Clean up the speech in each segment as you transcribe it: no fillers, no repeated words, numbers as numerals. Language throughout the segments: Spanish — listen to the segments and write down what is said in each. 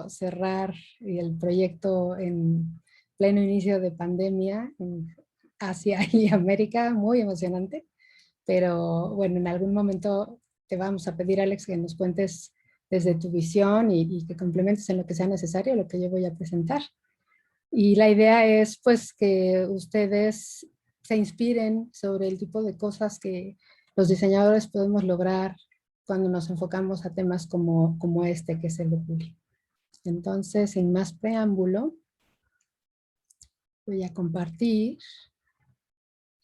cerrar el proyecto en pleno inicio de pandemia en Asia y América, muy emocionante, pero bueno, en algún momento te vamos a pedir, Alex, que nos cuentes desde tu visión y que complementes en lo que sea necesario lo que yo voy a presentar. Y la idea es pues que ustedes se inspiren sobre el tipo de cosas que los diseñadores podemos lograr cuando nos enfocamos a temas como este, que es el de Puli. Entonces, sin más preámbulo, voy a compartir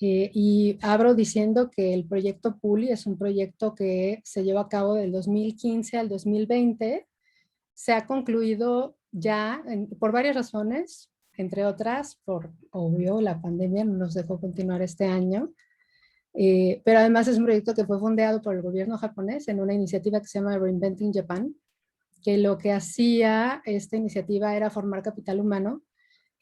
y abro diciendo que el proyecto Puli es un proyecto que se llevó a cabo del 2015 al 2020. Se ha concluido ya por varias razones, entre otras, por obvio, la pandemia no nos dejó continuar este año, pero además es un proyecto que fue fondeado por el gobierno japonés en una iniciativa que se llama Reinventing Japan, que lo que hacía esta iniciativa era formar capital humano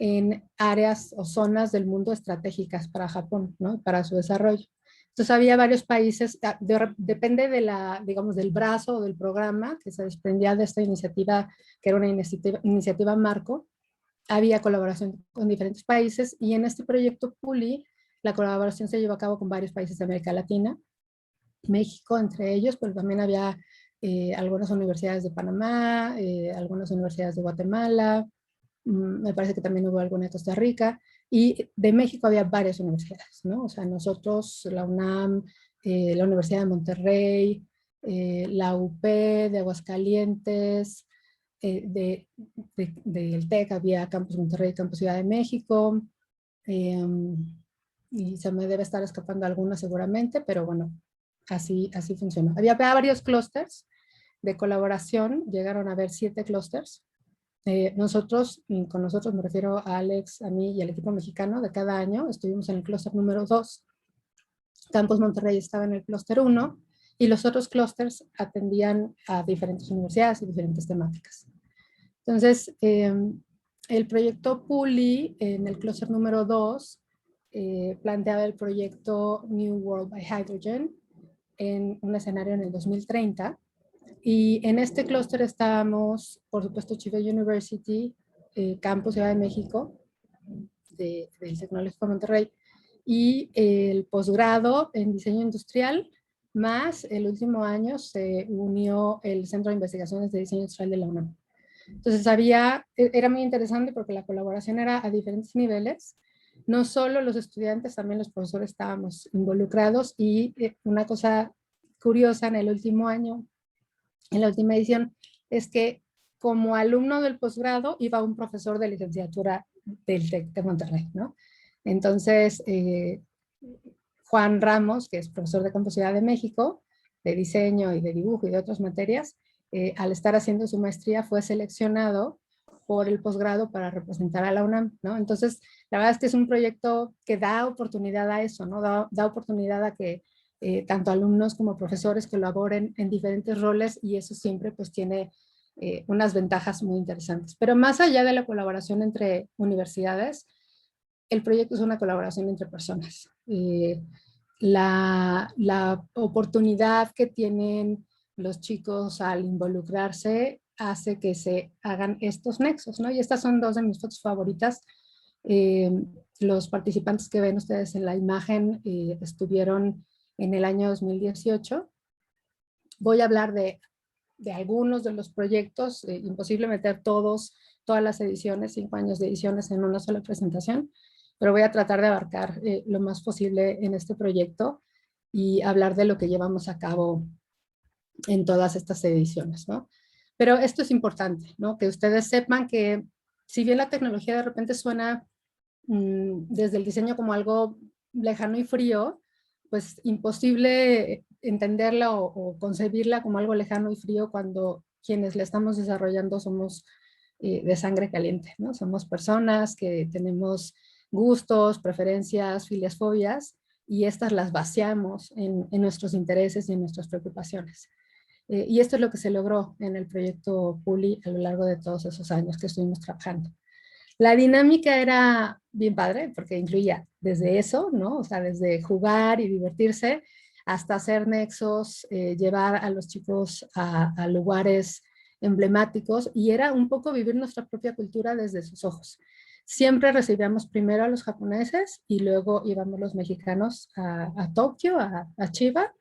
en áreas o zonas del mundo estratégicas para Japón, ¿no? Para su desarrollo. Entonces había varios países, depende de la, digamos, del brazo o del programa que se desprendía de esta iniciativa, que era una iniciativa marco, había colaboración con diferentes países y en este proyecto Puli la colaboración se llevó a cabo con varios países de América Latina, México entre ellos, pero también había algunas universidades de Panamá, algunas universidades de Guatemala, me parece que también hubo alguna de Costa Rica, y de México había varias universidades, ¿no? O sea, nosotros, la UNAM, la Universidad de Monterrey, la UP de Aguascalientes, del TEC había Campus Monterrey, Campus Ciudad de México, eh, y se me debe estar escapando alguna seguramente, pero bueno, así funcionó. Había varios clústeres de colaboración, llegaron a haber 7 clústeres. Nosotros, y con nosotros me refiero a Alex, a mí y al equipo mexicano de cada año, estuvimos en el clúster número 2. Campus Monterrey estaba en el clúster 1 y los otros clústeres atendían a diferentes universidades y diferentes temáticas. Entonces, el proyecto Puli en el clúster número 2 planteaba el proyecto New World by Hydrogen en un escenario en el 2030. Y en este clúster estábamos, por supuesto, Chive University, Campus Ciudad de México, del Tecnológico de Monterrey, y el posgrado en diseño industrial, más el último año se unió el Centro de Investigaciones de Diseño Industrial de la UNAM. Entonces era muy interesante porque la colaboración era a diferentes niveles. No solo los estudiantes, también los profesores estábamos involucrados y una cosa curiosa en el último año, en la última edición, es que como alumno del posgrado iba un profesor de licenciatura del TEC de Monterrey, ¿no? Entonces, Juan Ramos, que es profesor de Campus Ciudad de México, de diseño y de dibujo y de otras materias, al estar haciendo su maestría fue seleccionado por el posgrado para representar a la UNAM, ¿no? Entonces, la verdad es que es un proyecto que da oportunidad a eso, ¿no? Da oportunidad a que tanto alumnos como profesores colaboren en diferentes roles y eso siempre pues tiene unas ventajas muy interesantes. Pero más allá de la colaboración entre universidades, el proyecto es una colaboración entre personas. La oportunidad que tienen los chicos al involucrarse hace que se hagan estos nexos, ¿no? Y estas son 2 de mis fotos favoritas. Los participantes que ven ustedes en la imagen estuvieron en el año 2018. Voy a hablar de algunos de los proyectos, imposible meter todas las ediciones, 5 años de ediciones en una sola presentación, pero voy a tratar de abarcar lo más posible en este proyecto y hablar de lo que llevamos a cabo en todas estas ediciones, ¿no? Pero esto es importante, ¿no? Que ustedes sepan que si bien la tecnología de repente suena desde el diseño como algo lejano y frío, pues imposible entenderla o concebirla como algo lejano y frío cuando quienes la estamos desarrollando somos de sangre caliente, ¿no? Somos personas que tenemos gustos, preferencias, filias, fobias, y estas las vaciamos en nuestros intereses y en nuestras preocupaciones. Y esto es lo que se logró en el proyecto Puli a lo largo de todos esos años que estuvimos trabajando. La dinámica era bien padre porque incluía desde eso, ¿no? O sea, desde jugar y divertirse hasta hacer nexos, llevar a los chicos a lugares emblemáticos, y era un poco vivir nuestra propia cultura desde sus ojos. Siempre recibíamos primero a los japoneses y luego íbamos los mexicanos a Tokio, a Chiba,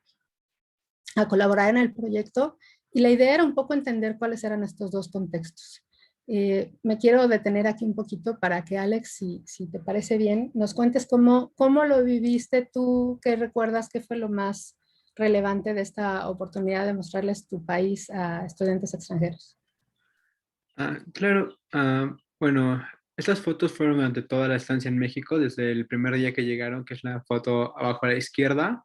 a colaborar en el proyecto, y la idea era un poco entender cuáles eran estos dos contextos. Me quiero detener aquí un poquito para que Alex, si te parece bien, nos cuentes cómo lo viviste tú, qué recuerdas, qué fue lo más relevante de esta oportunidad de mostrarles tu país a estudiantes extranjeros. Claro, bueno, estas fotos fueron durante toda la estancia en México, desde el primer día que llegaron, que es la foto abajo a la izquierda,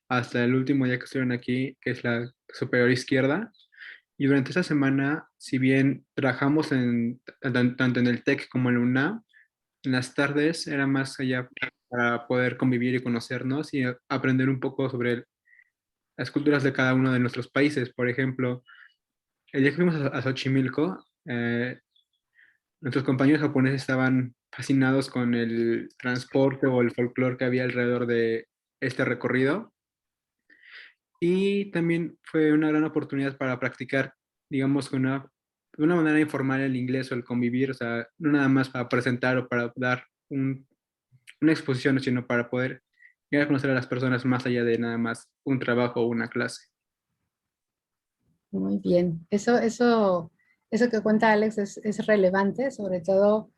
hasta el último día que estuvieron aquí, que es la superior izquierda. Y durante esa semana, si bien trabajamos tanto en el TEC como en la UNAM, en las tardes era más allá para poder convivir y conocernos y aprender un poco sobre las culturas de cada uno de nuestros países. Por ejemplo, el día que fuimos a Xochimilco, nuestros compañeros japoneses estaban fascinados con el transporte o el folclore que había alrededor de este recorrido. Y también fue una gran oportunidad para practicar, digamos, de una manera informal el inglés o el convivir, o sea, no nada más para presentar o para dar una exposición, sino para poder llegar a conocer a las personas más allá de nada más un trabajo o una clase. Muy bien. Eso que cuenta Alex es relevante, sobre todo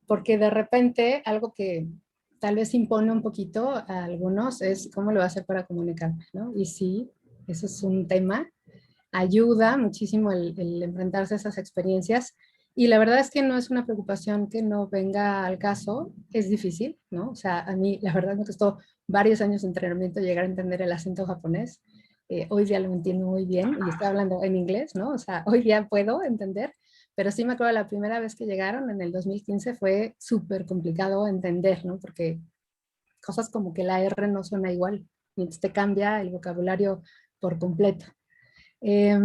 porque de repente algo que tal vez impone un poquito a algunos es cómo lo va a hacer para comunicarme, ¿no? Y sí, eso es un tema. Ayuda muchísimo el enfrentarse a esas experiencias. Y la verdad es que no es una preocupación que no venga al caso, es difícil, ¿no? O sea, a mí la verdad me costó varios años de entrenamiento llegar a entender el acento japonés. Hoy día lo entiendo muy bien y estoy hablando en inglés, ¿no? O sea, hoy día puedo entender, pero sí me acuerdo la primera vez que llegaron en el 2015 fue súper complicado entender, ¿no? Porque cosas como que la R no suena igual, y entonces te cambia el vocabulario por completo. Eh,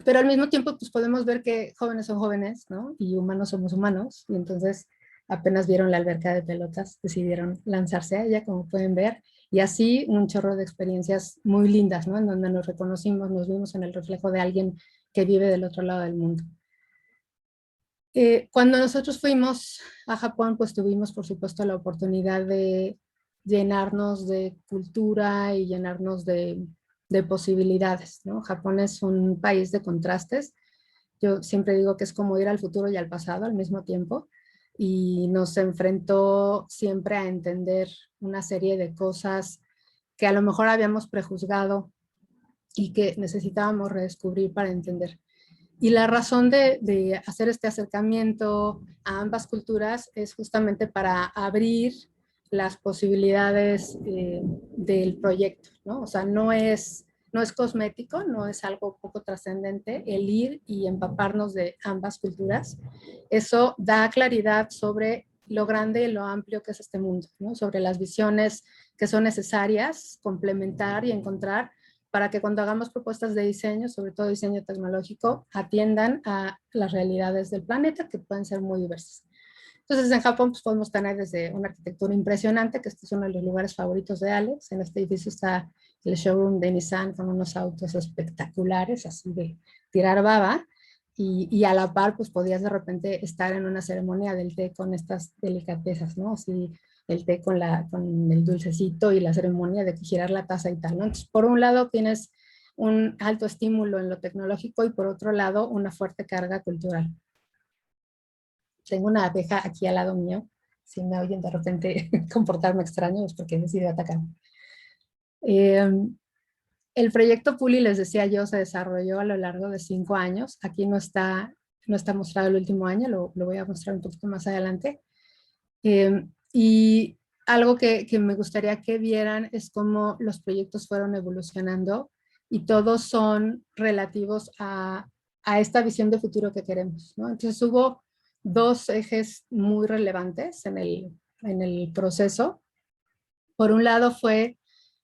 pero al mismo tiempo, pues podemos ver que jóvenes son jóvenes, ¿no? Y humanos somos humanos, y entonces apenas vieron la alberca de pelotas, decidieron lanzarse a ella, como pueden ver, y así un chorro de experiencias muy lindas, ¿no? En donde nos reconocimos, nos vimos en el reflejo de alguien que vive del otro lado del mundo. Cuando nosotros fuimos a Japón, pues tuvimos, por supuesto, la oportunidad de llenarnos de cultura y llenarnos de posibilidades, ¿no? Japón es un país de contrastes. Yo siempre digo que es como ir al futuro y al pasado al mismo tiempo, y nos enfrentó siempre a entender una serie de cosas que a lo mejor habíamos prejuzgado y que necesitábamos redescubrir para entender. Y la razón de hacer este acercamiento a ambas culturas es justamente para abrir las posibilidades del proyecto, ¿no? O sea, no es cosmético, no es algo poco trascendente el ir y empaparnos de ambas culturas. Eso da claridad sobre lo grande y lo amplio que es este mundo, ¿no? Sobre las visiones que son necesarias complementar y encontrar para que cuando hagamos propuestas de diseño, sobre todo diseño tecnológico, atiendan a las realidades del planeta, que pueden ser muy diversas. Entonces, en Japón pues, podemos tener desde una arquitectura impresionante, que este es uno de los lugares favoritos de Alex. En este edificio está el showroom de Nissan con unos autos espectaculares, así de tirar baba. Y a la par, pues podías de repente estar en una ceremonia del té con estas delicadezas, ¿no? Así, el té con el dulcecito y la ceremonia de girar la taza y tal, ¿no? Entonces, por un lado tienes un alto estímulo en lo tecnológico y por otro lado una fuerte carga cultural. Tengo una abeja aquí al lado mío, si me oyen de repente comportarme extraño es porque decide atacar. El proyecto Puli, les decía yo, se desarrolló a lo largo de 5 años. Aquí no está mostrado el último año, lo voy a mostrar un poquito más adelante. Y algo que me gustaría que vieran es cómo los proyectos fueron evolucionando y todos son relativos a esta visión de futuro que queremos, ¿no? Entonces hubo dos ejes muy relevantes en el proceso. Por un lado fue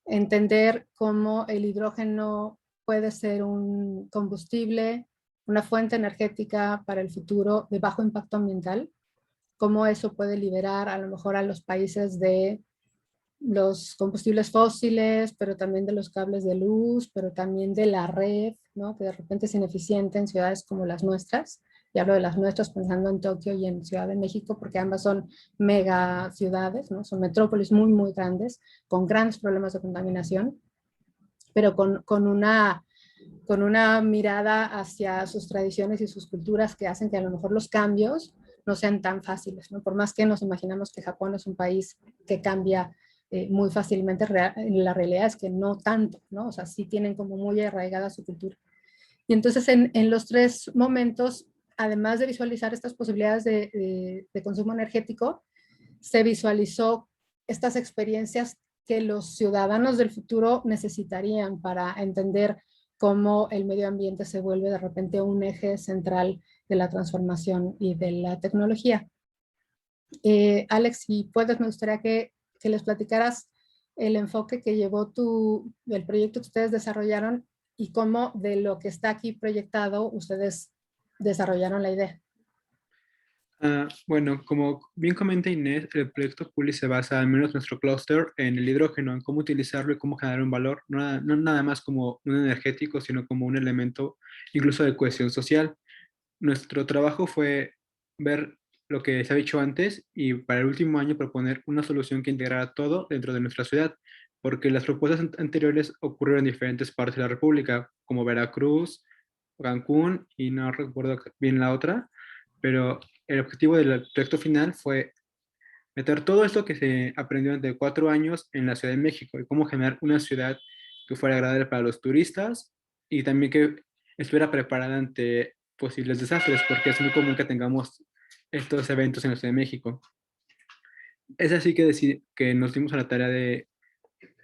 entender cómo el hidrógeno puede ser un combustible, una fuente energética para el futuro de bajo impacto ambiental, cómo eso puede liberar a lo mejor a los países de los combustibles fósiles, pero también de los cables de luz, pero también de la red, ¿no? Que de repente es ineficiente en ciudades como las nuestras. Y hablo de las nuestras pensando en Tokio y en Ciudad de México, porque ambas son mega ciudades, ¿no? Son metrópolis muy, muy grandes, con grandes problemas de contaminación, pero con una mirada hacia sus tradiciones y sus culturas que hacen que a lo mejor los cambios no sean tan fáciles, ¿no? Por más que nos imaginamos que Japón es un país que cambia muy fácilmente, la realidad es que no tanto, ¿no? O sea, sí tienen como muy arraigada su cultura. Y entonces en los tres momentos, además de visualizar estas posibilidades de consumo energético, se visualizó estas experiencias que los ciudadanos del futuro necesitarían para entender cómo el medio ambiente se vuelve de repente un eje central de la transformación y de la tecnología. Alex, si puedes, me gustaría que les platicaras el enfoque que llevó el proyecto que ustedes desarrollaron y cómo de lo que está aquí proyectado ustedes desarrollaron la idea. Bueno, como bien comenta Inés, el proyecto PULI se basa, al menos nuestro clúster, en el hidrógeno, en cómo utilizarlo y cómo generar un valor, no nada más como un energético, sino como un elemento incluso de cohesión social. Nuestro trabajo fue ver lo que se ha dicho antes y para el último año proponer una solución que integrara todo dentro de nuestra ciudad, porque las propuestas anteriores ocurrieron en diferentes partes de la República, como Veracruz, Cancún y no recuerdo bien la otra, pero el objetivo del proyecto final fue meter todo esto que se aprendió durante 4 años en la Ciudad de México y cómo generar una ciudad que fuera agradable para los turistas y también que estuviera preparada ante posibles desastres, porque es muy común que tengamos estos eventos en la Ciudad de México. Es así que nos dimos a la tarea de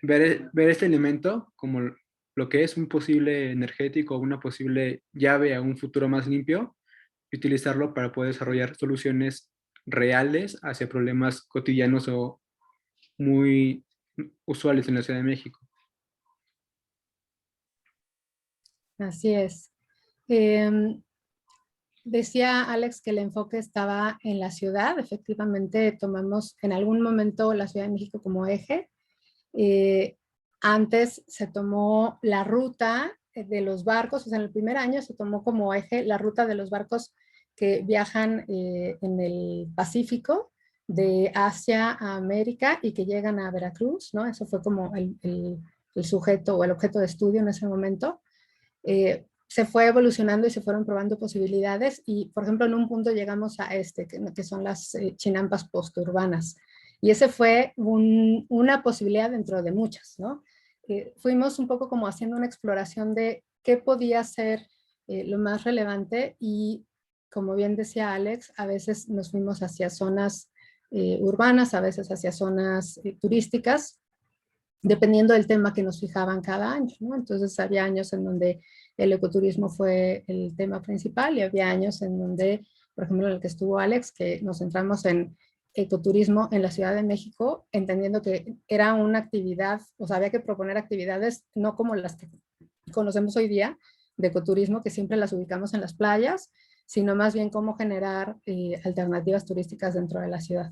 ver este elemento como lo que es un posible energético, una posible llave a un futuro más limpio y utilizarlo para poder desarrollar soluciones reales hacia problemas cotidianos o muy usuales en la Ciudad de México. Así es. Eh, Decía Alex que el enfoque estaba en la ciudad. Efectivamente, tomamos en algún momento la Ciudad de México como eje. Eh, Antes se tomó la ruta de los barcos, o sea, en el primer año se tomó como eje la ruta de los barcos que viajan en el Pacífico de Asia a América y que llegan a Veracruz, ¿no? Eso fue como el sujeto o el objeto de estudio en ese momento. Se fue evolucionando y se fueron probando posibilidades y, por ejemplo, en un punto llegamos a que son las chinampas posturbanas. Y ese fue una posibilidad dentro de muchas, ¿no? Fuimos un poco como haciendo una exploración de qué podía ser lo más relevante y, como bien decía Alex, a veces nos fuimos hacia zonas urbanas, a veces hacia zonas turísticas, dependiendo del tema que nos fijaban cada año, ¿no? Entonces había años en donde el ecoturismo fue el tema principal y había años en donde, por ejemplo, en el que estuvo Alex, que nos centramos en ecoturismo en la Ciudad de México, entendiendo que era una actividad, o sea, había que proponer actividades no como las que conocemos hoy día de ecoturismo, que siempre las ubicamos en las playas, sino más bien cómo generar alternativas turísticas dentro de la ciudad.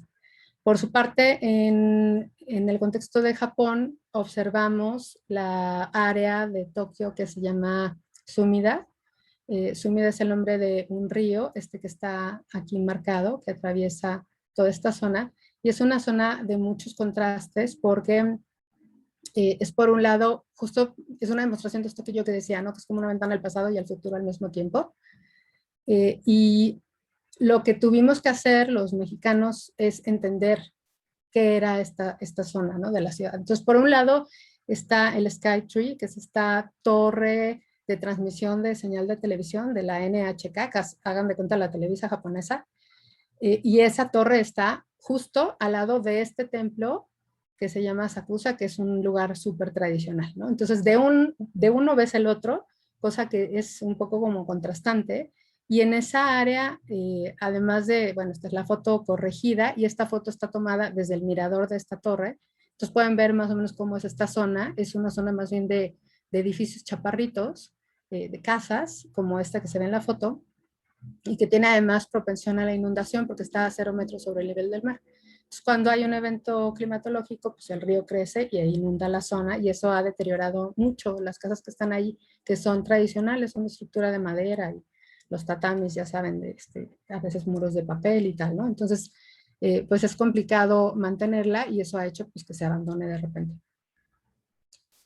Por su parte, en el contexto de Japón, observamos la área de Tokio que se llama Sumida. Sumida es el nombre de un río, que está aquí marcado, que atraviesa toda esta zona. Y es una zona de muchos contrastes porque es por un lado, justo es una demostración de esto que yo te decía, ¿no? Que es como una ventana al pasado y al futuro al mismo tiempo. Y lo que tuvimos que hacer los mexicanos es entender qué era esta zona, ¿no? De la ciudad. Entonces, por un lado está el Skytree, que es esta torre de transmisión de señal de televisión de la NHK, que hagan de cuenta la Televisa japonesa, y esa torre está justo al lado de este templo que se llama Sakusa, que es un lugar súper tradicional, ¿no? Entonces, de uno ves el otro, cosa que es un poco como contrastante, y en esa área, además de, bueno, esta es la foto corregida, y esta foto está tomada desde el mirador de esta torre, entonces pueden ver más o menos cómo es esta zona, es una zona más bien de edificios chaparritos, de casas, como esta que se ve en la foto, y que tiene además propensión a la inundación porque está a 0 metros sobre el nivel del mar. cuando hay un evento climatológico, pues el río crece y inunda la zona y eso ha deteriorado mucho las casas que están ahí, que son tradicionales, son de estructura de madera y los tatamis, ya saben, a veces muros de papel y tal, ¿no? Entonces, pues es complicado mantenerla y eso ha hecho pues, que se abandone de repente.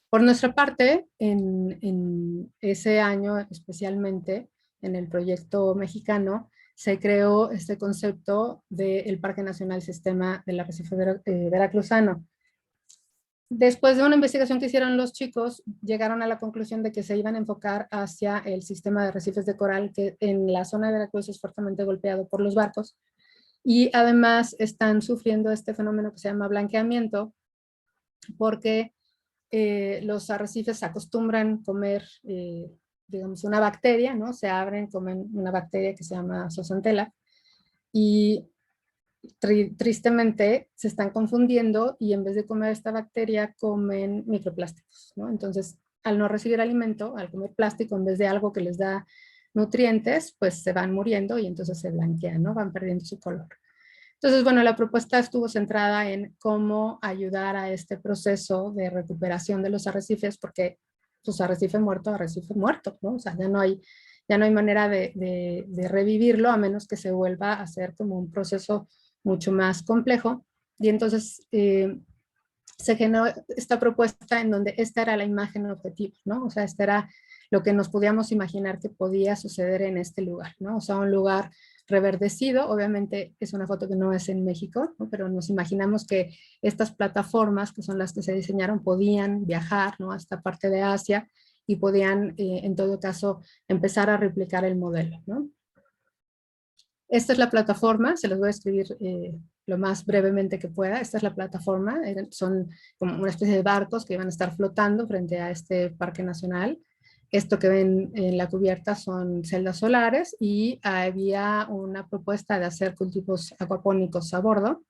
Por nuestra parte, en ese año especialmente, en el proyecto mexicano, se creó este concepto del Parque Nacional Sistema del Arrecife Veracruzano. Después de una investigación que hicieron los chicos, llegaron a la conclusión de que se iban a enfocar hacia el sistema de arrecifes de coral, que en la zona de Veracruz es fuertemente golpeado por los barcos, y además están sufriendo este fenómeno que se llama blanqueamiento, porque los arrecifes acostumbran comer, digamos, una bacteria, ¿no? Se abren, comen una bacteria que se llama zooxanthella y tristemente se están confundiendo y en vez de comer esta bacteria comen microplásticos, ¿no? Entonces, al no recibir alimento, al comer plástico en vez de algo que les da nutrientes, pues se van muriendo y entonces se blanquean, ¿no? Van perdiendo su color. Entonces, bueno, la propuesta estuvo centrada en cómo ayudar a este proceso de recuperación de los arrecifes, porque pues arrecife muerto, ¿no? O sea, ya no hay manera de revivirlo a menos que se vuelva a hacer como un proceso mucho más complejo. Y entonces se generó esta propuesta en donde esta era la imagen objetivo, ¿no? O sea, esta era lo que nos podíamos imaginar que podía suceder en este lugar, ¿no? O sea, un lugar reverdecido, obviamente es una foto que no es en México, ¿no? Pero nos imaginamos que estas plataformas, que son las que se diseñaron, podían viajar, ¿no? A esta parte de Asia y podían, en todo caso, empezar a replicar el modelo, ¿no? Esta es la plataforma, se los voy a escribir lo más brevemente que pueda. Esta es la plataforma, son como una especie de barcos que iban a estar flotando frente a este parque nacional. Esto que ven en la cubierta son celdas solares y había una propuesta de hacer cultivos acuapónicos a bordo.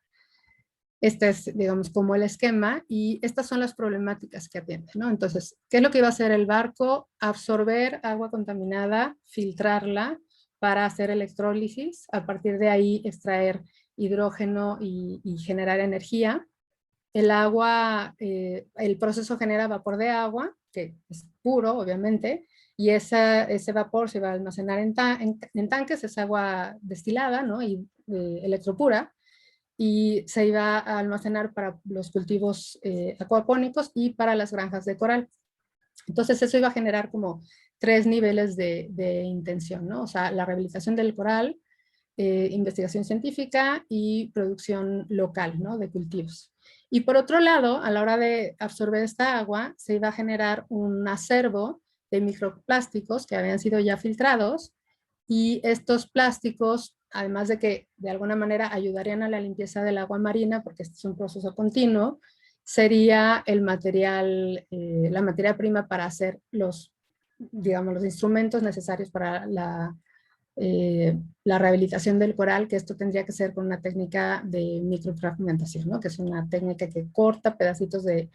Este es, digamos, como el esquema y estas son las problemáticas que atiende, ¿no? Entonces, ¿qué es lo que iba a hacer el barco? Absorber agua contaminada, filtrarla para hacer electrólisis, a partir de ahí extraer hidrógeno y generar energía. El agua, el proceso genera vapor de agua, que es puro, obviamente, y ese vapor se va a almacenar en tanques, es agua destilada, ¿no? Y electropura, y se iba a almacenar para los cultivos acuapónicos y para las granjas de coral. Entonces eso iba a generar como 3 niveles de intención, ¿no? O sea, la rehabilitación del coral, investigación científica y producción local, ¿no? De cultivos. Y por otro lado, a la hora de absorber esta agua, se iba a generar un acervo de microplásticos que habían sido ya filtrados y estos plásticos, además de que de alguna manera ayudarían a la limpieza del agua marina, porque este es un proceso continuo, sería el material, la materia prima para hacer digamos, los instrumentos necesarios para la rehabilitación del coral, que esto tendría que ser con una técnica de microfragmentación, ¿no? Que es una técnica que corta pedacitos de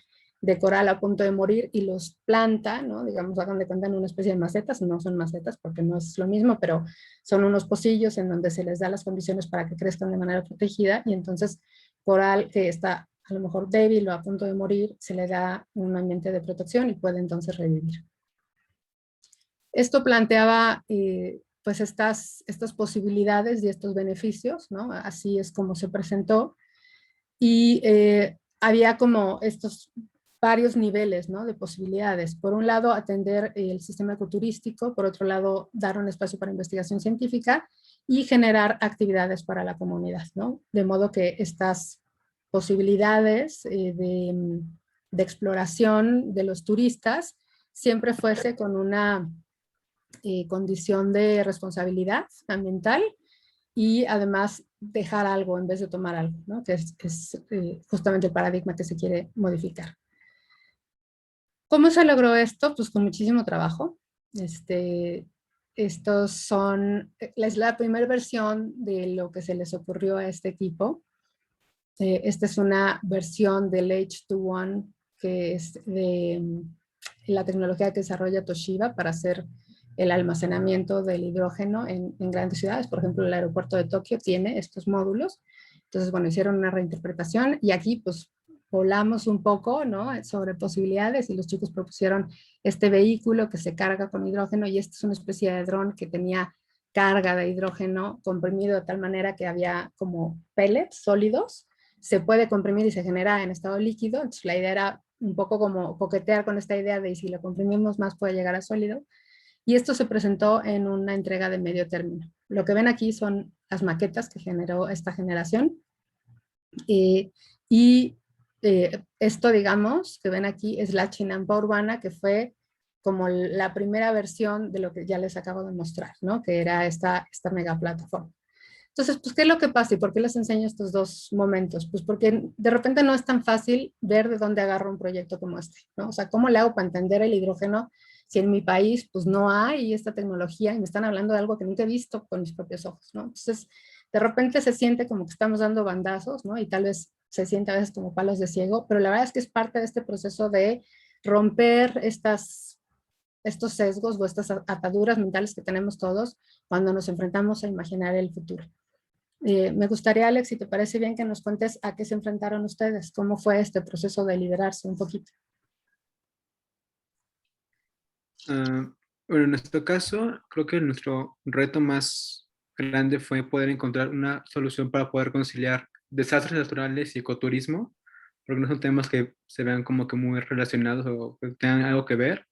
coral a punto de morir y los planta, ¿no? Digamos, hagan de cuenta en una especie de macetas, no son macetas porque no es lo mismo, pero son unos pocillos en donde se les da las condiciones para que crezcan de manera protegida y entonces coral que está a lo mejor débil o a punto de morir, se le da un ambiente de protección y puede entonces revivir. Esto planteaba pues estas posibilidades y estos beneficios, ¿no? Así es como se presentó. Y había como estos varios niveles, ¿no? De posibilidades. Por un lado, atender el sistema ecoturístico, por otro lado, dar un espacio para investigación científica y generar actividades para la comunidad, ¿no? De modo que estas posibilidades de exploración de los turistas siempre fuese con una condición de responsabilidad ambiental y además dejar algo en vez de tomar algo, ¿no? Que es justamente el paradigma que se quiere modificar. ¿Cómo se logró esto? Pues con muchísimo trabajo. Estos son, es la primera versión de lo que se les ocurrió a este equipo. Esta es una versión del H21 que es de la tecnología que desarrolla Toshiba para hacer el almacenamiento del hidrógeno en grandes ciudades. Por ejemplo, el aeropuerto de Tokio tiene estos módulos Entonces, bueno, hicieron una reinterpretación y aquí pues volamos un poco, ¿no? Sobre posibilidades y los chicos propusieron este vehículo que se carga con hidrógeno y esta es una especie de dron que tenía carga de hidrógeno comprimido de tal manera que había como pellets sólidos, se puede comprimir y se genera en estado líquido, entonces la idea era un poco como coquetear con esta idea de si lo comprimimos más puede llegar a sólido, y esto se presentó en una entrega de medio término. Lo que ven aquí son las maquetas que generó esta generación, y esto, digamos, que ven aquí es la Chinampa urbana, que fue como la primera versión de lo que ya les acabo de mostrar, ¿no? Que era esta mega plataforma. Entonces, pues, ¿qué es lo que pasa y por qué les enseño estos dos momentos? Pues porque de repente no es tan fácil ver de dónde agarro un proyecto como este, ¿no? O sea, ¿cómo le hago para entender el hidrógeno si en mi país pues no hay esta tecnología y me están hablando de algo que nunca he visto con mis propios ojos, ¿no? Entonces, de repente se siente como que estamos dando bandazos, ¿no? Y tal vez se siente a veces como palos de ciego, pero la verdad es que es parte de este proceso de romper estos sesgos o estas ataduras mentales que tenemos todos cuando nos enfrentamos a imaginar el futuro. Me gustaría, Alex, si te parece bien, que nos cuentes a qué se enfrentaron ustedes, cómo fue este proceso de liderarse un poquito. Ah, bueno, en nuestro caso, creo que nuestro reto más grande fue poder encontrar una solución para poder conciliar desastres naturales y ecoturismo, porque no son temas que se vean como que muy relacionados o que tengan algo que ver,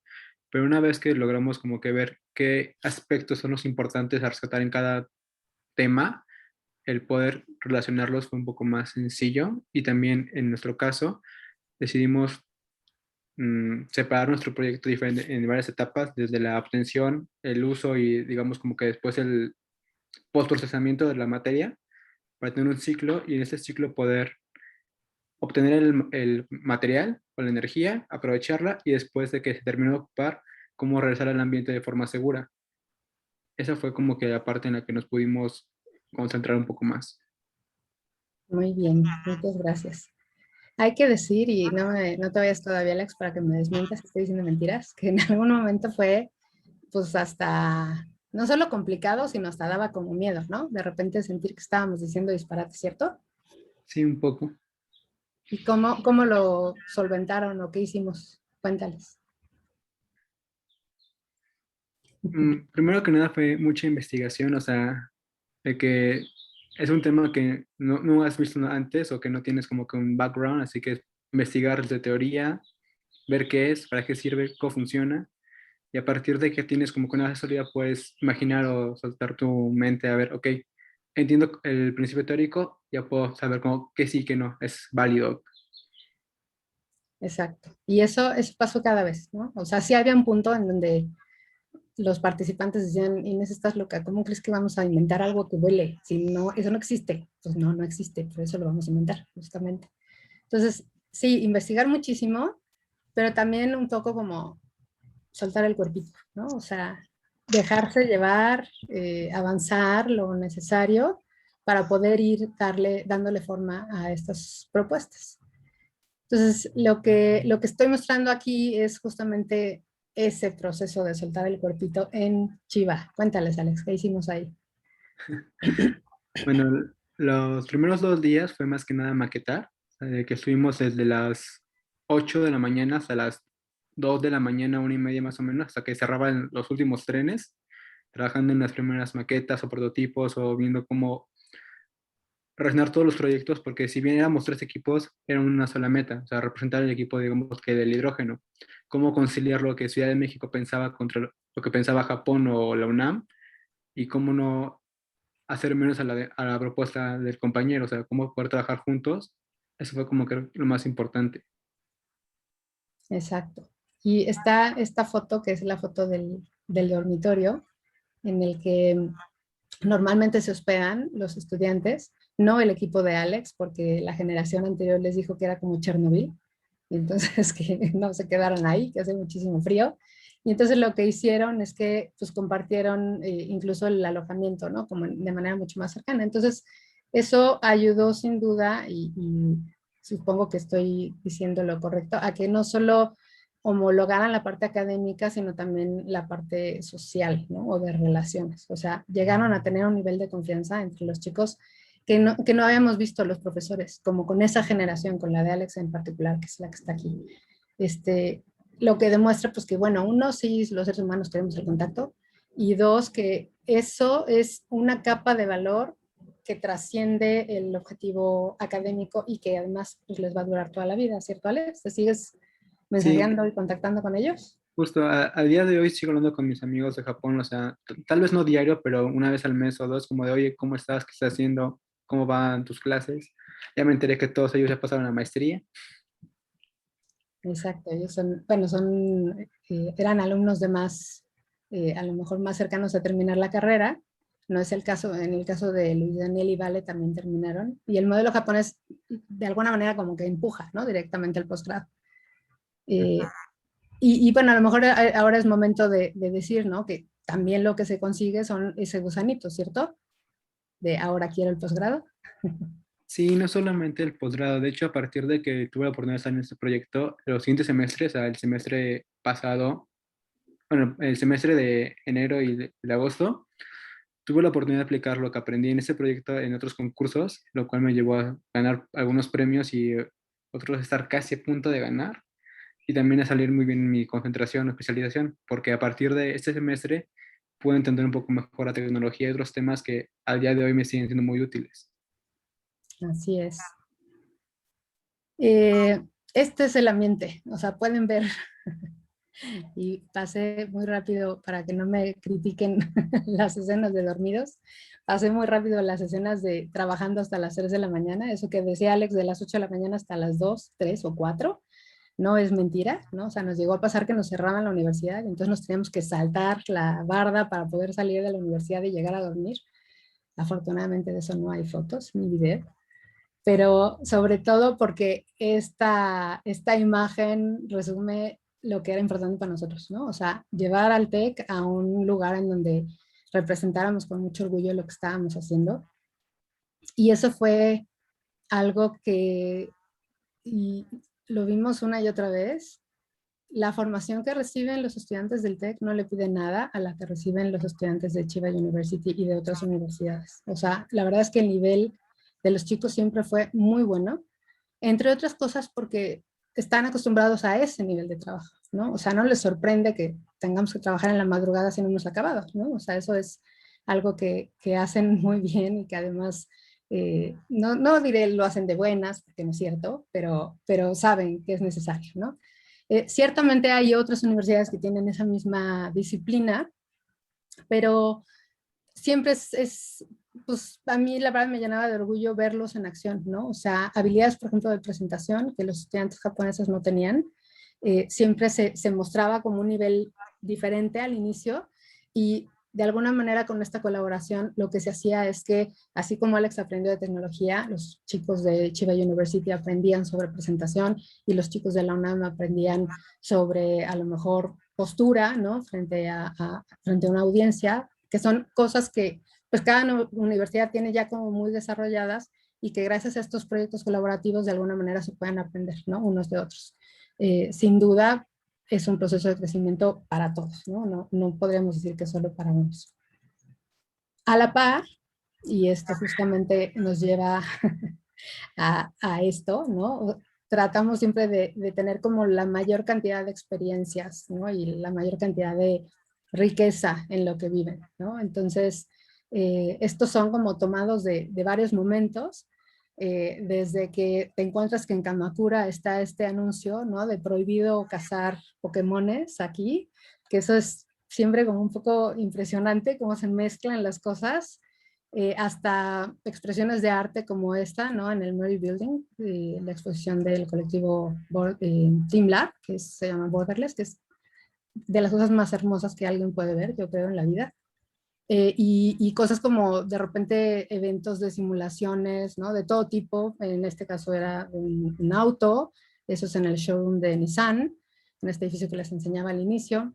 pero una vez que logramos como que ver qué aspectos son los importantes a rescatar en cada tema, el poder relacionarlos fue un poco más sencillo y también en nuestro caso decidimos separar nuestro proyecto diferente en varias etapas, desde la obtención, el uso y digamos como que después el postprocesamiento de la materia, para tener un ciclo y en ese ciclo poder obtener el material o la energía, aprovecharla y después de que se termine de ocupar, cómo regresar al ambiente de forma segura. Esa fue como que la parte en la que nos pudimos concentrar un poco más. Muy bien, muchas gracias. Hay que decir, y no te vayas todavía, Alex, para que me desmientas si estoy diciendo mentiras, que en algún momento fue, pues hasta, no solo complicado, sino hasta daba como miedo, ¿no? De repente sentir que estábamos diciendo disparate, ¿cierto? Sí, un poco. ¿Y cómo lo solventaron o qué hicimos? Cuéntales. Primero que nada fue mucha investigación, o sea, de que es un tema que no has visto antes o que no tienes como que un background, así que investigar de teoría, ver qué es, para qué sirve, cómo funciona, y a partir de que tienes como que una asesoría puedes imaginar o soltar tu mente a ver, ok, entiendo el principio teórico, ya puedo saber como que sí, que no, es válido. Exacto. Y eso pasó cada vez, ¿no? O sea, sí había un punto en donde los participantes decían, Inés, estás loca, ¿cómo crees que vamos a inventar algo que huele? Si no, eso no existe. Pues no, no existe, por eso lo vamos a inventar, justamente. Entonces, sí, investigar muchísimo, pero también un poco como soltar el cuerpito, ¿no? O sea, dejarse llevar, avanzar lo necesario para poder ir dándole forma a estas propuestas. Entonces, lo que estoy mostrando aquí es justamente ese proceso de soltar el cuerpito en Chiva. Cuéntales, Alex, ¿qué hicimos ahí? Bueno, los primeros 2 días fue más que nada maquetar, o sea, de que estuvimos desde las 8 de la mañana hasta las 2 de la mañana, 1:30 más o menos, hasta que cerraban los últimos trenes, trabajando en las primeras maquetas o prototipos o viendo cómo relacionar todos los proyectos, porque si bien éramos 3 equipos, era una sola meta, o sea, representar el equipo, digamos, que del hidrógeno. Cómo conciliar lo que Ciudad de México pensaba contra lo que pensaba Japón o la UNAM y cómo no hacer menos a la propuesta del compañero, o sea, cómo poder trabajar juntos. Eso fue como que lo más importante. Exacto. Y está esta foto, que es la foto del dormitorio, en el que normalmente se hospedan los estudiantes, no el equipo de Alex, porque la generación anterior les dijo que era como Chernobyl, y entonces que no se quedaron ahí, que hace muchísimo frío. Y entonces lo que hicieron es que pues compartieron incluso el alojamiento, ¿no? Como de manera mucho más cercana. Entonces eso ayudó sin duda, y supongo que estoy diciendo lo correcto, a que no solo homologaran la parte académica, sino también la parte social, ¿no? O de relaciones. O sea, llegaron a tener un nivel de confianza entre los chicos que no habíamos visto los profesores, como con esa generación, con la de Alex en particular, que es la que está aquí. Lo que demuestra, pues que bueno, uno, sí, los seres humanos queremos el contacto, y dos, que eso es una capa de valor que trasciende el objetivo académico y que además pues, les va a durar toda la vida, ¿cierto, Alex? ¿Te sigues Sí, mensajeando y contactando con ellos? justo a día de hoy sigo hablando con mis amigos de Japón, o sea, tal vez no diario, pero una vez al mes o dos, como de, oye, ¿cómo estás? ¿Qué estás haciendo? ¿Cómo van tus clases? Ya me enteré que todos ellos ya pasaron la maestría. Exacto, ellos son, bueno, eran alumnos de más, a lo mejor más cercanos a terminar la carrera. No es el caso, en el caso de Luis Daniel y Vale también terminaron. Y el modelo japonés, de alguna manera, como que empuja, ¿no? Directamente al posgrado. Eh, y bueno, a lo mejor ahora es momento de decir, ¿no? Que también lo que se consigue son ese gusanito, ¿cierto? De ahora quiero el posgrado. Sí, no solamente el posgrado, de hecho, a partir de que tuve la oportunidad de estar en este proyecto, los siguientes semestres, o sea, el semestre pasado, bueno, el semestre de enero y de agosto, tuve la oportunidad de aplicar lo que aprendí en este proyecto en otros concursos, lo cual me llevó a ganar algunos premios y otros a estar casi a punto de ganar, y también a salir muy bien en mi concentración o especialización, porque a partir de este semestre pude entender un poco mejor la tecnología y otros temas que al día de hoy me siguen siendo muy útiles. Así es. Eh, este es el ambiente, o sea, pueden ver y pasé muy rápido para que no me critiquen las escenas de dormidos. Pasé muy rápido las escenas de trabajando hasta las 3 de la mañana, eso que decía Alex de las 8 de la mañana hasta las 2, 3 o 4, no es mentira, ¿no? O sea, nos llegó a pasar que nos cerraban la universidad, entonces nos teníamos que saltar la barda para poder salir de la universidad y llegar a dormir. Afortunadamente de eso no hay fotos ni video, pero sobre todo porque esta imagen resume lo que era importante para nosotros, ¿no? O sea, llevar al TEC a un lugar en donde representáramos con mucho orgullo lo que estábamos haciendo. Y eso fue algo que y lo vimos una y otra vez. La formación que reciben los estudiantes del TEC no le pide nada a la que reciben los estudiantes de Chiba University y de otras universidades. O sea, la verdad es que el nivel de los chicos siempre fue muy bueno, entre otras cosas porque están acostumbrados a ese nivel de trabajo, ¿no? O sea, no les sorprende que tengamos que trabajar en la madrugada si no hemos acabado, ¿no? O sea, eso es algo que hacen muy bien y que además, no diré lo hacen de buenas, porque no es cierto, pero saben que es necesario, ¿no? Ciertamente hay otras universidades que tienen esa misma disciplina, pero siempre pues a mí la verdad me llenaba de orgullo verlos en acción, ¿no? O sea, habilidades, por ejemplo, de presentación que los estudiantes japoneses no tenían, siempre se mostraba como un nivel diferente al inicio y de alguna manera con esta colaboración lo que se hacía es que, así como Alex aprendió de tecnología, los chicos de Chiba University aprendían sobre presentación y los chicos de la UNAM aprendían sobre a lo mejor postura, ¿no? Frente a una audiencia, que son cosas que pues cada universidad tiene ya como muy desarrolladas y que gracias a estos proyectos colaborativos de alguna manera se pueden aprender, ¿no? Unos de otros. Sin duda es un proceso de crecimiento para todos, ¿no? No podríamos decir que solo para unos. A la par, y esto justamente nos lleva a esto, ¿no? Tratamos siempre de tener como la mayor cantidad de experiencias, ¿no? Y la mayor cantidad de riqueza en lo que viven, ¿no? Entonces, estos son como tomados de varios momentos, desde que te encuentras que en Kamakura está este anuncio, ¿no? De prohibido cazar Pokémones aquí, que eso es siempre como un poco impresionante cómo se mezclan las cosas, hasta expresiones de arte como esta, ¿no? En el Murray Building, la exposición del colectivo Team Lab, se llama Borderless, que es de las cosas más hermosas que alguien puede ver, yo creo, en la vida. Y cosas como de repente eventos de simulaciones, ¿no? De todo tipo, en este caso era un auto, eso es en el showroom de Nissan, en este edificio que les enseñaba al inicio.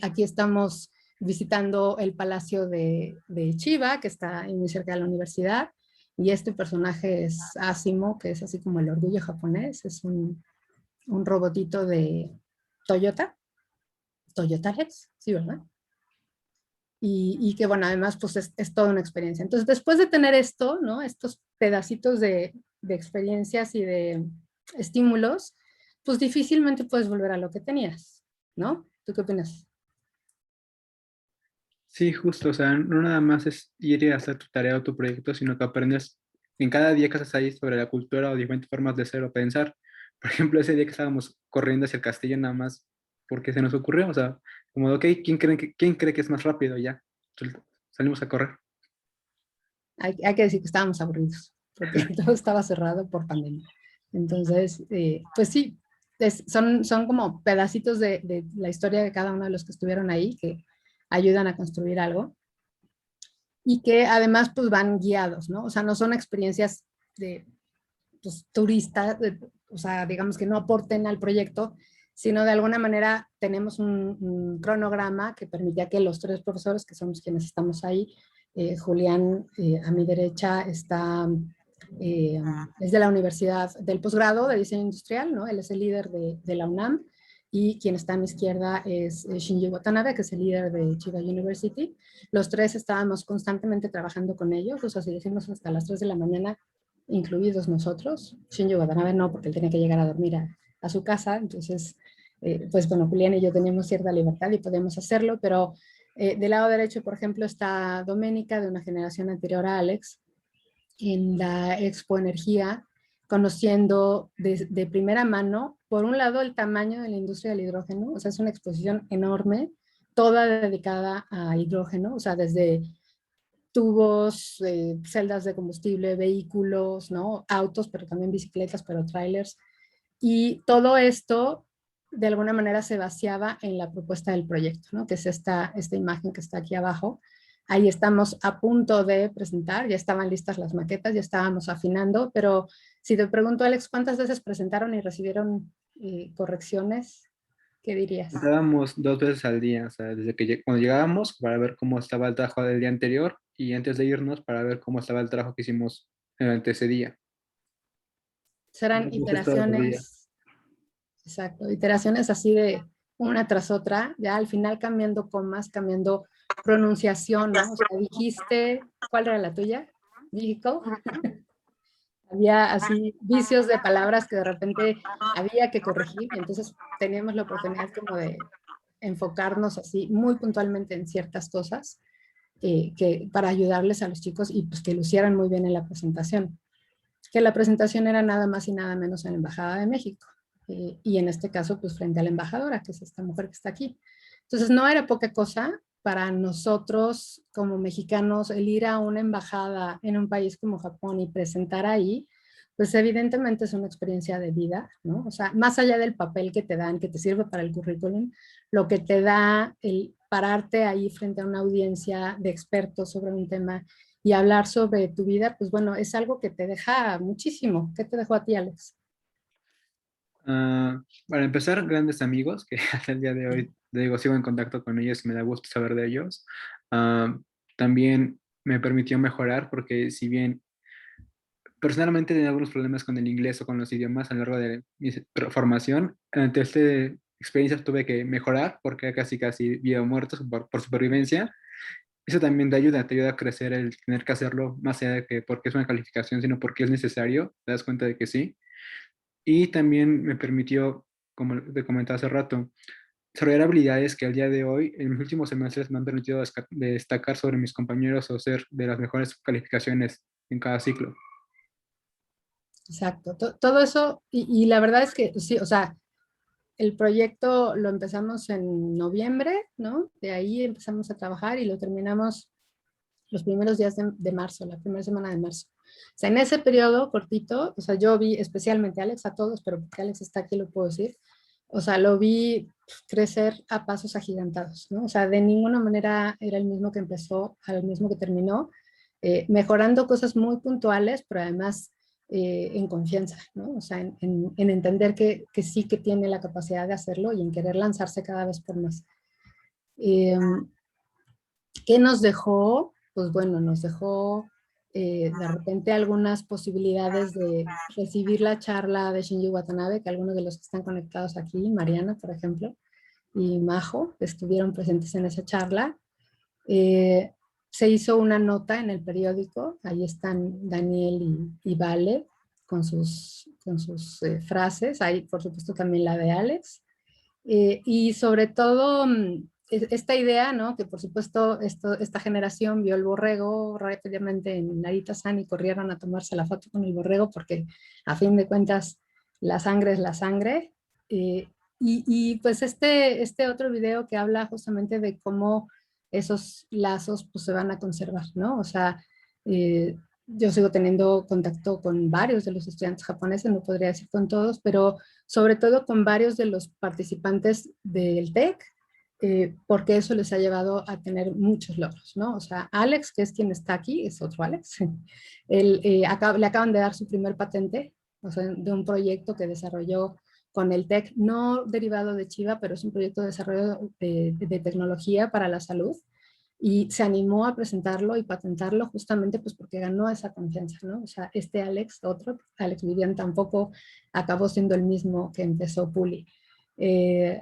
Aquí estamos visitando el palacio de Chiba, que está muy cerca de la universidad, y este personaje es Asimo, que es así como el orgullo japonés, es un robotito de Toyota, Toyota Lex, sí, ¿verdad? y que bueno, además pues es toda una experiencia. Entonces después de tener esto, ¿no? Estos pedacitos de experiencias y de estímulos, pues difícilmente puedes volver a lo que tenías, ¿no? ¿Tú qué opinas? Sí, justo, o sea, no nada más es ir y hacer tu tarea o tu proyecto, sino que aprendes en cada día que estás ahí sobre la cultura o diferentes formas de ser o pensar. Por ejemplo, ese día que estábamos corriendo hacia el castillo nada más porque se nos ocurrió, o sea, como, ok, quién cree que es más rápido? Ya, salimos a correr. Hay que decir que estábamos aburridos, porque todo estaba cerrado por pandemia. Entonces, pues sí, son como pedacitos de la historia de cada uno de los que estuvieron ahí que ayudan a construir algo y que además pues van guiados, ¿no? O sea, no son experiencias de pues, turistas, o sea, digamos que no aporten al proyecto, sino de alguna manera tenemos un cronograma que permitía que los tres profesores, que somos quienes estamos ahí, Julián a mi derecha eh, es de la Universidad del Posgrado de Diseño Industrial, ¿no? Él es el líder de la UNAM, y quien está a mi izquierda es Shinji Watanabe, que es el líder de Chiba University. Los tres estábamos constantemente trabajando con ellos, o sea, si decimos hasta las 3 de la mañana, incluidos nosotros. Shinji Watanabe no, porque él tenía que llegar a dormir a su casa, entonces, pues bueno, Julián y yo teníamos cierta libertad y podíamos hacerlo, pero del lado derecho, por ejemplo, está Doménica, de una generación anterior a Alex, en la Expo Energía, conociendo de primera mano, por un lado, el tamaño de la industria del hidrógeno, o sea, es una exposición enorme, toda dedicada a hidrógeno, o sea, desde tubos, celdas de combustible, vehículos, ¿no? Autos, pero también bicicletas, pero trailers. Y todo esto, de alguna manera, se vaciaba en la propuesta del proyecto, ¿no? Que es esta imagen que está aquí abajo. Ahí estamos a punto de presentar, ya estaban listas las maquetas, ya estábamos afinando, pero si te pregunto, Alex, ¿cuántas veces presentaron y recibieron correcciones? ¿Qué dirías? Estábamos 2 veces al día, o sea, desde que cuando llegábamos para ver cómo estaba el trabajo del día anterior y antes de irnos para ver cómo estaba el trabajo que hicimos durante ese día. Serán 2 veces todos los días. iteraciones. Exacto, iteraciones así de una tras otra, ya al final cambiando comas, cambiando pronunciación, ¿no? O sea, dijiste, ¿cuál era la tuya? Vehicle. Había así vicios de palabras que de repente había que corregir y entonces teníamos la oportunidad como de enfocarnos así muy puntualmente en ciertas cosas para ayudarles a los chicos y pues que lo hicieran muy bien en la presentación. Que la presentación era nada más y nada menos en la Embajada de México. Y en este caso, pues frente a la embajadora, que es esta mujer que está aquí. Entonces, no era poca cosa para nosotros como mexicanos el ir a una embajada en un país como Japón y presentar ahí, pues evidentemente es una experiencia de vida, ¿no? O sea, más allá del papel que te dan, que te sirve para el currículum, lo que te da el pararte ahí frente a una audiencia de expertos sobre un tema y hablar sobre tu vida, pues bueno, es algo que te deja muchísimo. ¿Qué te dejó a ti, Alex? Para empezar, grandes amigos que hasta el día de hoy, digo, sigo en contacto con ellos y me da gusto saber de ellos. Ah, También me permitió mejorar porque si bien personalmente tenía algunos problemas con el inglés o con los idiomas a lo largo de mi formación, ante esta experiencia tuve que mejorar porque casi vivo muerto por supervivencia. Eso también te ayuda a crecer el tener que hacerlo más allá de que porque es una calificación, sino porque es necesario, te das cuenta de que sí. Y también me permitió, como te comentaba hace rato, desarrollar habilidades que al día de hoy, en mis últimos semestres, me han permitido destacar sobre mis compañeros o ser de las mejores calificaciones en cada ciclo. Exacto. Todo eso, y la verdad es que sí, o sea, el proyecto lo empezamos en noviembre, ¿no? De ahí empezamos a trabajar y lo terminamos los primeros días de marzo, la primera semana de marzo. O sea, en ese periodo cortito, o sea, yo vi especialmente a Alex, a todos, pero porque Alex está aquí, lo puedo decir, o sea, lo vi crecer a pasos agigantados, ¿no? O sea, de ninguna manera era el mismo que empezó al mismo que terminó, mejorando cosas muy puntuales, pero además en confianza, ¿no? O sea, en entender que sí que tiene la capacidad de hacerlo y en querer lanzarse cada vez por más. Eh, ¿Qué nos dejó? Pues bueno, nos dejó de repente algunas posibilidades de recibir la charla de Shinji Watanabe, que algunos de los que están conectados aquí, Mariana, por ejemplo, y Majo, estuvieron presentes en esa charla. Se hizo una nota en el periódico, ahí están Daniel y Vale con sus frases, hay por supuesto también la de Alex, y sobre todo esta idea, ¿no? Que por supuesto esta generación vio el borrego rápidamente en Narita-san y corrieron a tomarse la foto con el borrego porque a fin de cuentas la sangre es la sangre. Pues este otro video que habla justamente de cómo esos lazos pues se van a conservar, ¿no? O sea, yo sigo teniendo contacto con varios de los estudiantes japoneses, no podría decir con todos, pero sobre todo con varios de los participantes del TEC, porque eso les ha llevado a tener muchos logros, ¿no? O sea, Alex, que es quien está aquí, es otro Alex, le acaban de dar su primer patente, o sea, de un proyecto que desarrolló con el TEC, no derivado de Chiva, pero es un proyecto de desarrollo de tecnología para la salud, y se animó a presentarlo y patentarlo justamente pues porque ganó esa confianza, ¿no? O sea, este Alex, otro, Alex Vivian tampoco acabó siendo el mismo que empezó Puli.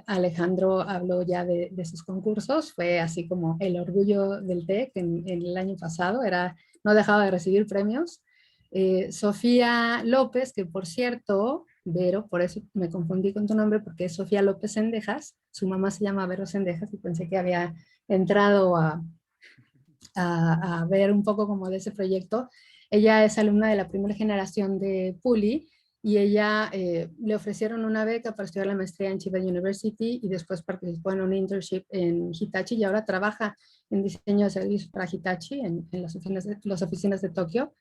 Alejandro habló ya de sus concursos, fue así como el orgullo del TEC en el año pasado, no dejaba de recibir premios. Sofía López, que por cierto, Vero, por eso me confundí con tu nombre, porque es Sofía López Sendejas, su mamá se llama Vero Sendejas y pensé que había entrado a ver un poco como de ese proyecto. Ella es alumna de la primera generación de Puli y ella le ofrecieron una beca para estudiar la maestría en Chiba University y después participó en un internship en Hitachi y ahora trabaja en diseño de servicios para Hitachi en las oficinas de Tokio.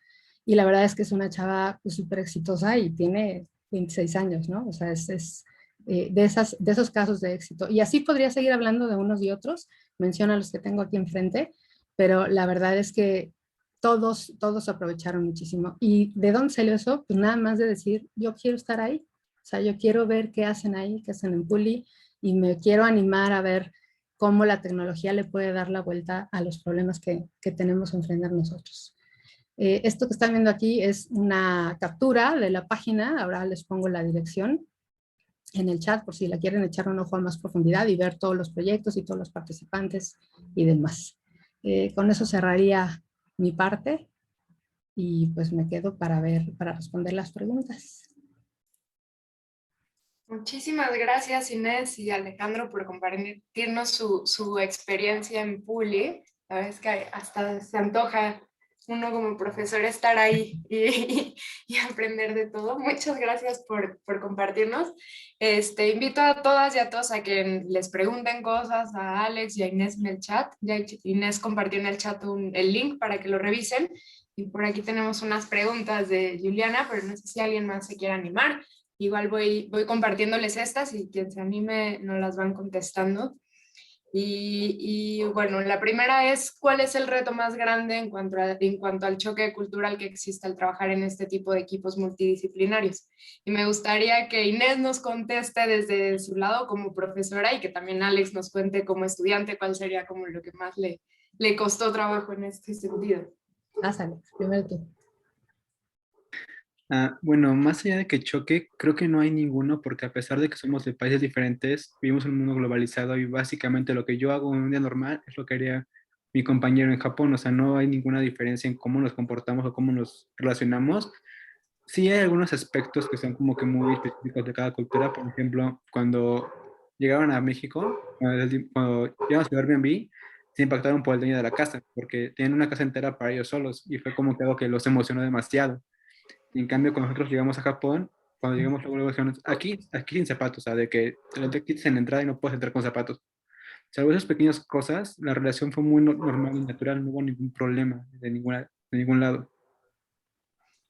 Y la verdad es que es una chava súper exitosa y tiene 26 años, ¿no? O sea, de esos casos de éxito. Y así podría seguir hablando de unos y otros, menciona los que tengo aquí enfrente, pero la verdad es que todos aprovecharon muchísimo. ¿Y de dónde salió eso? Pues nada más de decir, yo quiero estar ahí, o sea, yo quiero ver qué hacen ahí, qué hacen en Puli, y me quiero animar a ver cómo la tecnología le puede dar la vuelta a los problemas que tenemos que enfrentar nosotros. Esto que están viendo aquí es una captura de la página, ahora les pongo la dirección en el chat por si la quieren echar un ojo a más profundidad y ver todos los proyectos y todos los participantes y demás. Con eso cerraría mi parte y pues me quedo para responder las preguntas. Muchísimas gracias Inés y Alejandro por compartirnos su experiencia en Puli. La verdad es que hasta se antoja uno como profesor estar ahí y aprender de todo. Muchas gracias por compartirnos. Invito a todas y a todos a que les pregunten cosas a Alex y a Inés en el chat. Ya Inés compartió en el chat el link para que lo revisen. Y por aquí tenemos unas preguntas de Juliana, pero no sé si alguien más se quiere animar. Igual voy compartiéndoles estas y quien se anime nos las van contestando. Y bueno, la primera es, ¿cuál es el reto más grande en cuanto al choque cultural que existe al trabajar en este tipo de equipos multidisciplinarios? Y me gustaría que Inés nos conteste desde su lado como profesora y que también Alex nos cuente como estudiante cuál sería como lo que más le costó trabajo en este sentido. Alex, primero tú. Bueno, más allá de que choque, creo que no hay ninguno, porque a pesar de que somos de países diferentes, vivimos en un mundo globalizado y básicamente lo que yo hago en un día normal es lo que haría mi compañero en Japón. O sea, no hay ninguna diferencia en cómo nos comportamos o cómo nos relacionamos. Sí hay algunos aspectos que son como que muy específicos de cada cultura. Por ejemplo, cuando llegaron a México, cuando llegamos a Airbnb, se impactaron por el dueño de la casa, porque tenían una casa entera para ellos solos y fue como que algo que los emocionó demasiado. Y en cambio, cuando nosotros llegamos a Japón, cuando llegamos luego dijeron, aquí sin zapatos, o sea, de que te quites en la entrada y no puedes entrar con zapatos. O sea, esas pequeñas cosas, la relación fue muy normal y natural, no hubo ningún problema de ningún lado.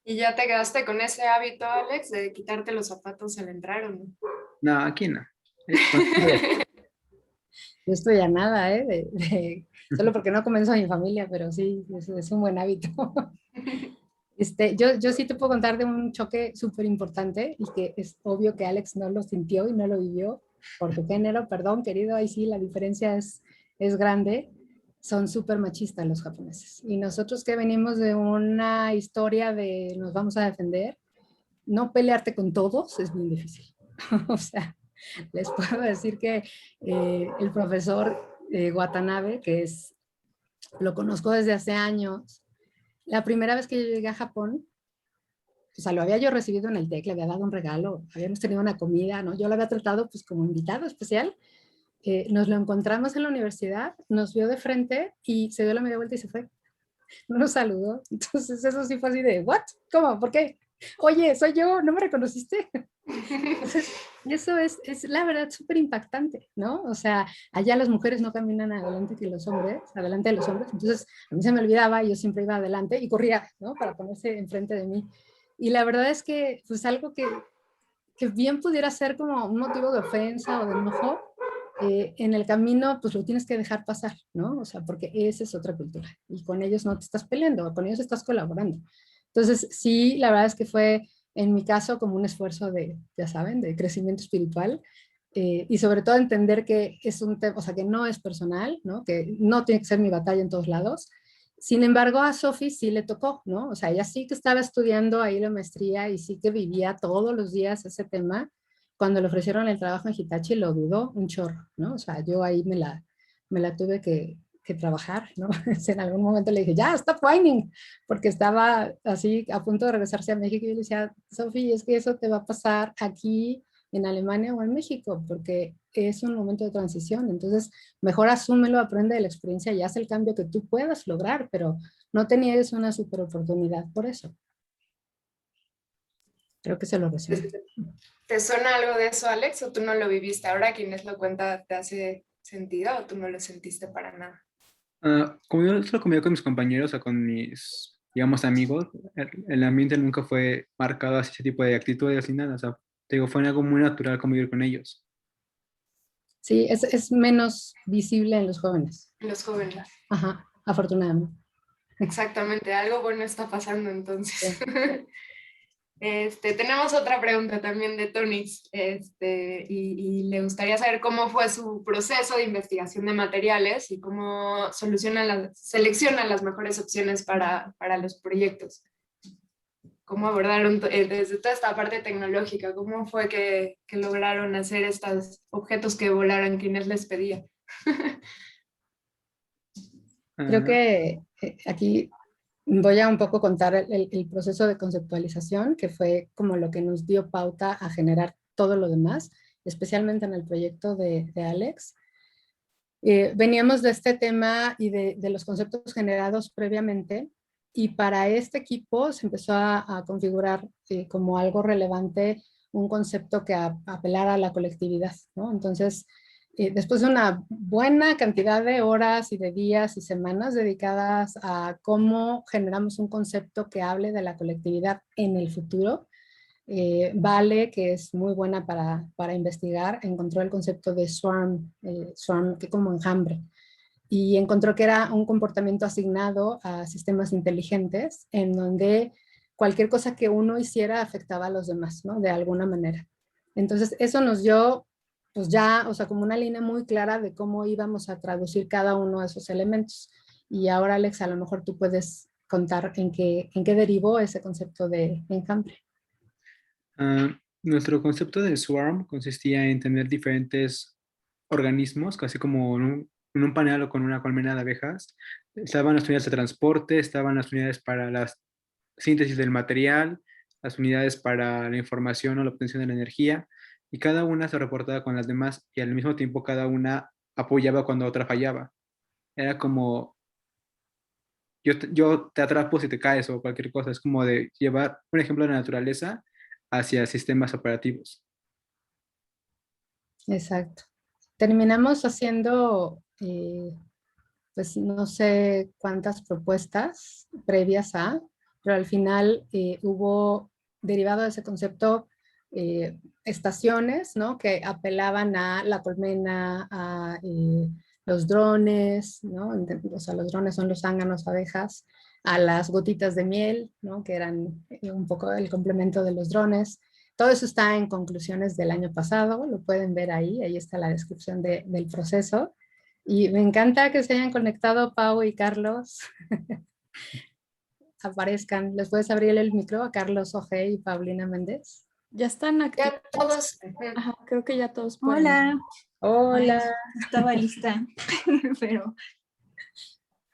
¿Y ya te quedaste con ese hábito, Alex, de quitarte los zapatos al entrar o no? No, aquí no. Yo estoy a nada, solo porque no comenzó mi familia, pero sí, es un buen hábito. Yo sí te puedo contar de un choque súper importante y que es obvio que Alex no lo sintió y no lo vivió por su género, perdón querido, ahí sí la diferencia es grande, son súper machistas los japoneses. Y nosotros que venimos de una historia de nos vamos a defender, no pelearte con todos es bien difícil. O sea, les puedo decir que el profesor Watanabe, que es lo conozco desde hace años. La primera vez que yo llegué a Japón, o sea, lo había yo recibido en el TEC, le había dado un regalo, habíamos tenido una comida, ¿no? Yo lo había tratado pues como invitado especial. Nos lo encontramos en la universidad, nos vio de frente y se dio la media vuelta y se fue. No nos saludó. Entonces eso sí fue así de, ¿what? ¿Cómo? ¿Por qué? Oye, soy yo, ¿no me reconociste? Entonces, eso es la verdad súper impactante, ¿no? O sea, allá las mujeres no caminan adelante que los hombres, adelante de los hombres. Entonces, a mí se me olvidaba, yo siempre iba adelante y corría, ¿no? Para ponerse enfrente de mí. Y la verdad es que, pues, algo que bien pudiera ser como un motivo de ofensa o de enojo, en el camino, pues lo tienes que dejar pasar, ¿no? O sea, porque esa es otra cultura. Y con ellos no te estás peleando, con ellos estás colaborando. Entonces, sí, la verdad es que fue, en mi caso, como un esfuerzo de, ya saben, de crecimiento espiritual. Y sobre todo entender que es un tema, o sea, que no es personal, ¿no? Que no tiene que ser mi batalla en todos lados. Sin embargo, a Sophie sí le tocó, ¿no? O sea, ella sí que estaba estudiando ahí la maestría y sí que vivía todos los días ese tema. Cuando le ofrecieron el trabajo en Hitachi lo dudó un chorro, ¿no? O sea, yo ahí me la tuve que trabajar, ¿no? En algún momento le dije, ya, stop whining, porque estaba así a punto de regresarse a México y yo le decía, Sophie, es que eso te va a pasar aquí en Alemania o en México, porque es un momento de transición, entonces mejor asúmelo, aprende de la experiencia y haz el cambio que tú puedas lograr, pero no te niegues una super oportunidad por eso. Creo que se lo resumo. ¿Te suena algo de eso, Alex, o tú no lo viviste? Ahora que Inés lo cuenta, ¿te hace sentido o tú no lo sentiste para nada? Como yo solo comía con mis compañeros o con mis, digamos, amigos, el ambiente nunca fue marcado hacia ese tipo de actitudes ni nada. O sea, te digo, fue algo muy natural convivir con ellos. Sí, es menos visible en los jóvenes. Los jóvenes. Ajá, afortunadamente. Exactamente, algo bueno está pasando entonces. Sí. Tenemos otra pregunta también de Tonix, y le gustaría saber cómo fue su proceso de investigación de materiales y cómo selecciona las mejores opciones para los proyectos. ¿Cómo abordaron desde toda esta parte tecnológica? ¿Cómo fue que lograron hacer estos objetos que volaran? ¿Quiénes les pedía? Creo Ah, que aquí voy a un poco contar el proceso de conceptualización, que fue como lo que nos dio pauta a generar todo lo demás, especialmente en el proyecto de Alex. Veníamos de este tema y de los conceptos generados previamente, y para este equipo se empezó a configurar como algo relevante un concepto que apelara a la colectividad, ¿no? Entonces, después de una buena cantidad de horas y de días y semanas dedicadas a cómo generamos un concepto que hable de la colectividad en el futuro, Vale, que es muy buena para investigar, encontró el concepto de swarm, que como enjambre, y encontró que era un comportamiento asignado a sistemas inteligentes en donde cualquier cosa que uno hiciera afectaba a los demás, ¿no? De alguna manera. Entonces, eso nos dio, pues ya, o sea, como una línea muy clara de cómo íbamos a traducir cada uno de esos elementos. Y ahora, Alex, a lo mejor tú puedes contar en qué derivó ese concepto de enjambre. Nuestro concepto de swarm consistía en tener diferentes organismos, casi como en un panel o con una colmena de abejas. Estaban las unidades de transporte, estaban las unidades para la síntesis del material, las unidades para la información o la obtención de la energía, y cada una se reportaba con las demás y al mismo tiempo cada una apoyaba cuando otra fallaba. Era como, yo te atrapo si te caes o cualquier cosa. Es como de llevar un ejemplo de la naturaleza hacia sistemas operativos. Exacto. Terminamos haciendo, pues no sé cuántas propuestas previas a, pero al final hubo, derivado de ese concepto, estaciones, ¿no? Que apelaban a la colmena, a los drones, ¿no? O sea, los drones son los zánganos, abejas, a las gotitas de miel, ¿no? Que eran un poco el complemento de los drones. Todo eso está en conclusiones del año pasado, lo pueden ver ahí está la descripción del proceso. Y me encanta que se hayan conectado Pau y Carlos. Aparezcan. ¿Les puedes abrir el micro a Carlos Oje y Paulina Méndez? Ya están activos. Ya todos. Ajá, creo que ya todos pueden. Hola. Hola. Ay, estaba lista, pero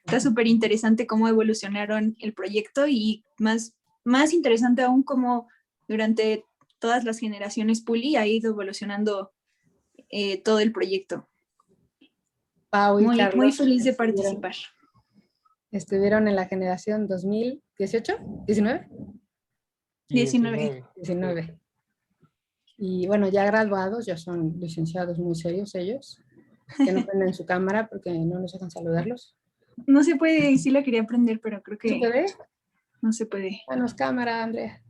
Está súper interesante cómo evolucionaron el proyecto y más interesante aún cómo durante todas las generaciones Puli ha ido evolucionando todo el proyecto. Pau y Muy Carlos feliz de participar. estuvieron en la generación 2018, 19, 19. 19. Y bueno, ya graduados, ya son licenciados muy serios ellos, que no prenden su cámara porque no nos dejan saludarlos. No se puede, sí la quería aprender, pero creo ¿Sí que puede? no se puede. Danos cámara, Andrea.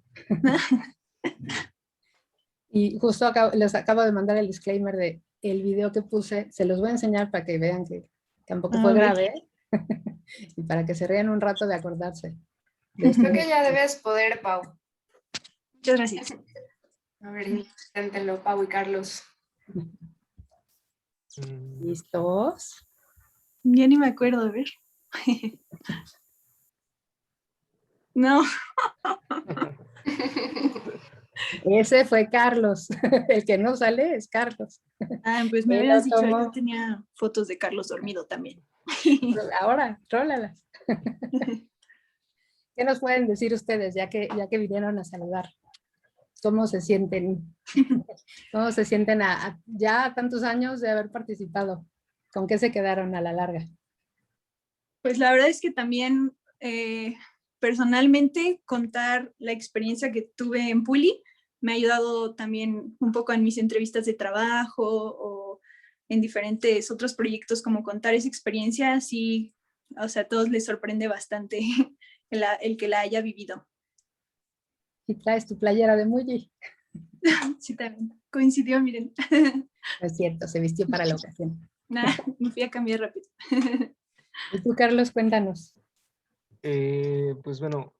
Y justo les acabo de mandar el disclaimer de el video que puse, se los voy a enseñar para que vean que tampoco fue grave, y para que se rían un rato de acordarse. Creo que ya debes poder, Pau. Muchas gracias. A ver, inténtenlo, Pau y Carlos. ¿Listos? Ya ni me acuerdo, a ver. No. Ese fue Carlos. El que no sale es Carlos. Pues me Él hubieras lo dicho, tomó. yo tenía fotos de Carlos dormido también. Ahora, rólalas. ¿Qué nos pueden decir ustedes ya que vinieron a saludar? ¿Cómo se sienten? ¿Cómo se sienten ya a tantos años de haber participado? ¿Con qué se quedaron a la larga? Pues la verdad es que también personalmente contar la experiencia que tuve en Puli me ha ayudado también un poco en mis entrevistas de trabajo o en diferentes otros proyectos, como contar esa experiencia, sí, o sea, a todos les sorprende bastante el que la haya vivido. Y traes tu playera de Muji. Sí, también coincidió, miren. No es cierto, se vistió para la ocasión. Nah, me fui a cambiar rápido. ¿Y tú, Carlos, cuéntanos? Pues bueno,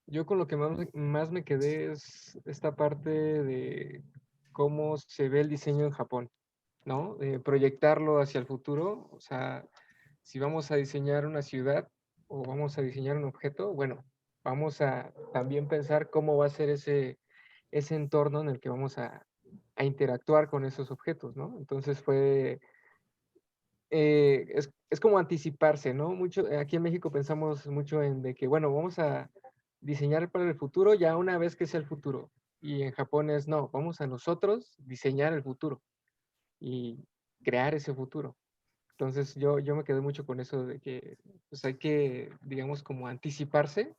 yo con lo que más me quedé es esta parte de cómo se ve el diseño en Japón, ¿no? Proyectarlo hacia el futuro, o sea, si vamos a diseñar una ciudad o vamos a diseñar un objeto, bueno, vamos a también pensar cómo va a ser ese entorno en el que vamos a interactuar con esos objetos, ¿no? Entonces es como anticiparse, ¿no? Aquí en México pensamos mucho en de que, bueno, vamos a diseñar para el futuro ya una vez que sea el futuro. Y en Japón es, no, vamos a nosotros diseñar el futuro y crear ese futuro. Entonces yo me quedé mucho con eso de que pues hay que, digamos, como anticiparse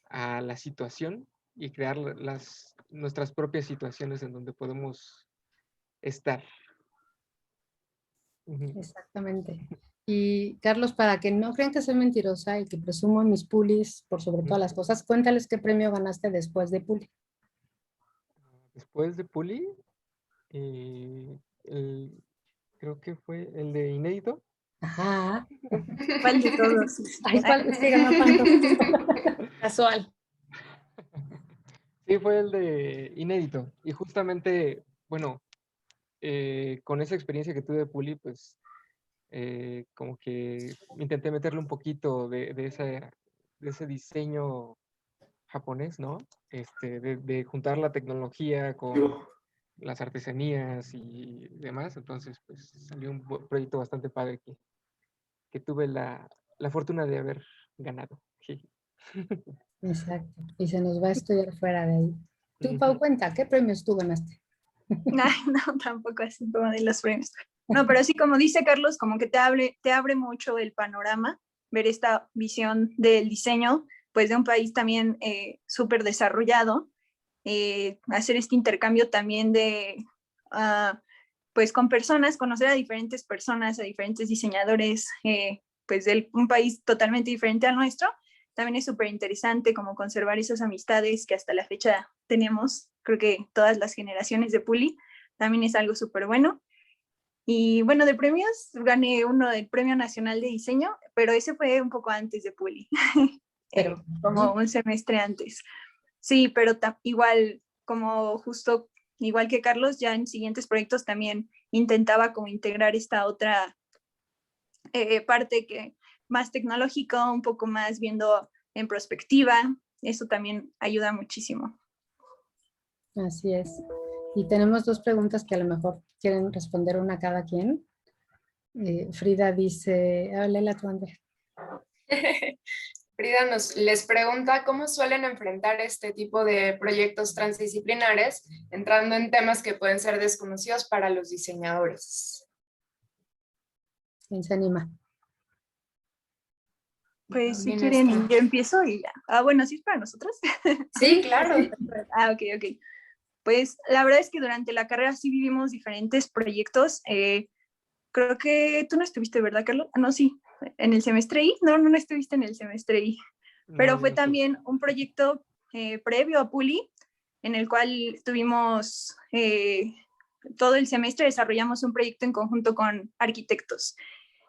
a la situación y crear nuestras propias situaciones en donde podemos estar. Exactamente. Y Carlos, para que no crean que soy mentirosa y que presumo mis pulis por sobre todas las cosas, cuéntales qué premio ganaste después de Puli. Después de Puli, creo que fue el de Inédito. Ajá. ¿Cuál de todos? Ay, ¿cuál? Es que ganó tanto. Casual. Sí, fue el de Inédito. Y justamente, bueno, con esa experiencia que tuve de Puli, pues como que intenté meterle un poquito de ese diseño japonés, ¿no? De juntar la tecnología con las artesanías y demás. Entonces, pues salió un proyecto bastante padre que tuve la fortuna de haber ganado. Exacto. Y se nos va a estudiar fuera de ahí. Tú, Pau, cuenta, ¿qué premios tú ganaste? Ay, no, tampoco así como de los premios. No, pero sí, como dice Carlos, como que te abre mucho el panorama, ver esta visión del diseño, pues de un país también súper desarrollado, hacer este intercambio también pues con personas, conocer a diferentes personas, a diferentes diseñadores, pues de un país totalmente diferente al nuestro, también es súper interesante como conservar esas amistades que hasta la fecha tenemos, creo que todas las generaciones de Puli, también es algo súper bueno. Y bueno, de premios, gané uno del Premio Nacional de Diseño, pero ese fue un poco antes de Puli, Pero, como un semestre antes. Sí, pero igual, como justo, igual que Carlos, ya en siguientes proyectos también intentaba como integrar esta otra parte que más tecnológico, un poco más viendo en perspectiva, eso también ayuda muchísimo. así es. Y tenemos dos preguntas que a lo mejor quieren responder una cada quien. Frida dice, léela tú, Andrea. Frida les pregunta cómo suelen enfrentar este tipo de proyectos transdisciplinares, entrando en temas que pueden ser desconocidos para los diseñadores. ¿Quién se anima? Pues si También quieren, está. yo empiezo y ya. Ah, bueno, ¿sí es para nosotros? Sí, claro. Ah, ok, ok. Pues la verdad es que durante la carrera sí vivimos diferentes proyectos. Creo que tú no estuviste, ¿verdad, Carlos? Ah, no, sí, en el semestre I. No estuviste en el semestre I. Pero No, yo fue no estuve. también un proyecto previo a Puli, en el cual tuvimos todo el semestre, desarrollamos un proyecto en conjunto con arquitectos.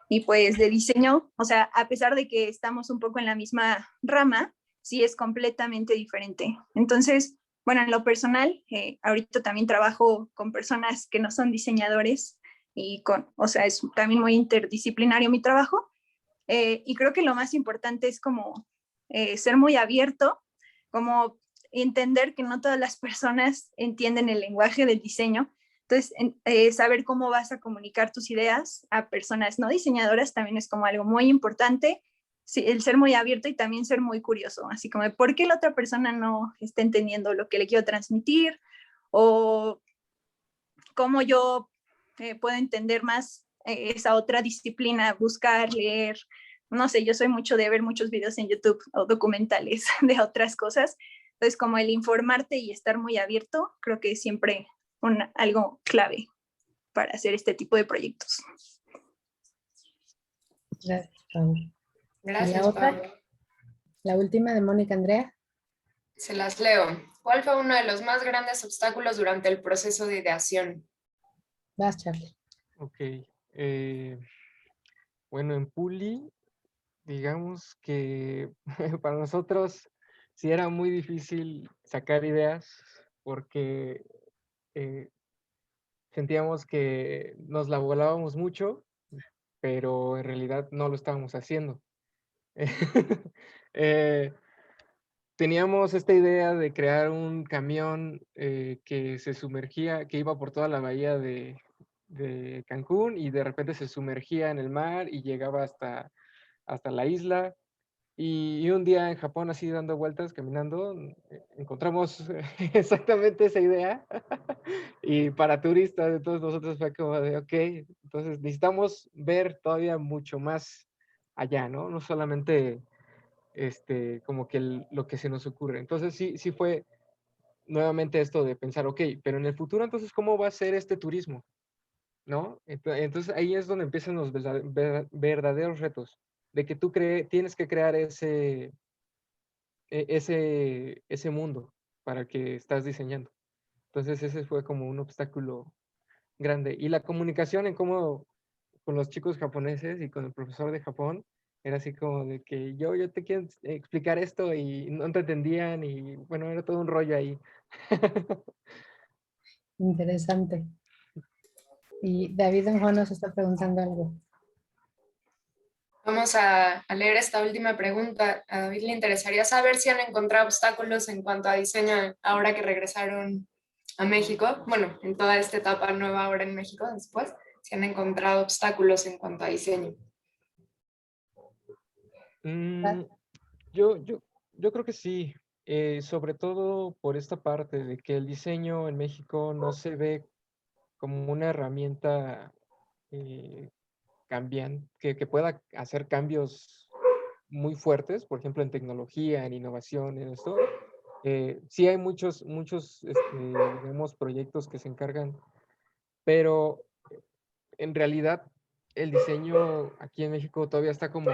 Y pues de diseño, o sea, a pesar de que estamos un poco en la misma rama, sí es completamente diferente. Entonces, bueno, en lo personal, ahorita también trabajo con personas que no son diseñadores y o sea, es también muy interdisciplinario mi trabajo. Y creo que lo más importante es como ser muy abierto, como entender que no todas las personas entienden el lenguaje del diseño. Entonces, saber cómo vas a comunicar tus ideas a personas no diseñadoras también es como algo muy importante. Sí, el ser muy abierto y también ser muy curioso, así como por qué la otra persona no está entendiendo lo que le quiero transmitir o cómo yo puedo entender más esa otra disciplina, buscar, leer. No sé, yo soy mucho de ver muchos videos en YouTube o documentales de otras cosas. Entonces, como el informarte y estar muy abierto, creo que es siempre algo clave para hacer este tipo de proyectos. Gracias, Paula. ¿Y Gracias, la otra? Pablo. La última de Mónica Andrea. Se las leo. ¿Cuál fue uno de los más grandes obstáculos durante el proceso de ideación? Vas, Charlie. Ok. Bueno, en Puli, digamos que para nosotros sí era muy difícil sacar ideas porque eh, sentíamos que nos la volábamos mucho, pero en realidad no lo estábamos haciendo. Eh, teníamos esta idea de crear un camión que se sumergía, que iba por toda la bahía de Cancún y de repente se sumergía en el mar y llegaba hasta la isla. Y un día en Japón, así dando vueltas, caminando, encontramos exactamente esa idea. Y para turistas, entonces nosotros fue como de, ok, entonces necesitamos ver todavía mucho más allá, ¿no? No solamente como que lo que se nos ocurre. Entonces sí fue nuevamente esto de pensar, ok, pero en el futuro entonces, ¿cómo va a ser este turismo? ¿No? Entonces ahí es donde empiezan los verdaderos retos, de que tú tienes que crear ese mundo para el que estás diseñando. Entonces ese fue como un obstáculo grande. Y la comunicación en cómo con los chicos japoneses y con el profesor de Japón, era así como de que yo te quiero explicar esto y no te entendían y bueno, era todo un rollo ahí. Interesante. Y David Don Juan nos está preguntando algo. Vamos a leer esta última pregunta. A David le interesaría saber si han encontrado obstáculos en cuanto a diseño ahora que regresaron a México. Bueno, en toda esta etapa nueva ahora en México después, si han encontrado obstáculos en cuanto a diseño. Mm, yo creo que sí, sobre todo por esta parte de que el diseño en México no se ve como una herramienta que pueda hacer cambios muy fuertes, por ejemplo, en tecnología, en innovación, en esto. Sí hay muchos, digamos, proyectos que se encargan, pero en realidad el diseño aquí en México todavía está como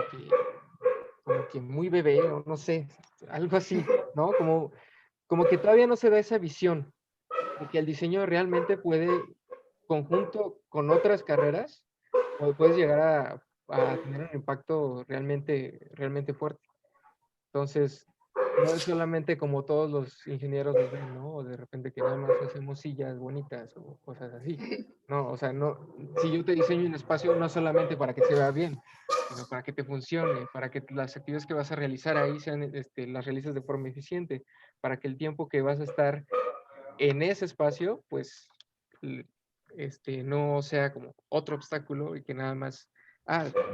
que muy bebé, o no sé, algo así, ¿no? Como que todavía no se da esa visión de que el diseño realmente puede, conjunto con otras carreras, puedes llegar a tener un impacto realmente fuerte. Entonces, no es solamente como todos los ingenieros los ven, ¿no? O de repente que nada más hacemos sillas bonitas o cosas así. No, o sea, no, si yo te diseño un espacio, no solamente para que se vea bien, sino para que te funcione, para que las actividades que vas a realizar ahí las realices de forma eficiente, para que el tiempo que vas a estar en ese espacio, pues, no sea como otro obstáculo y que nada más,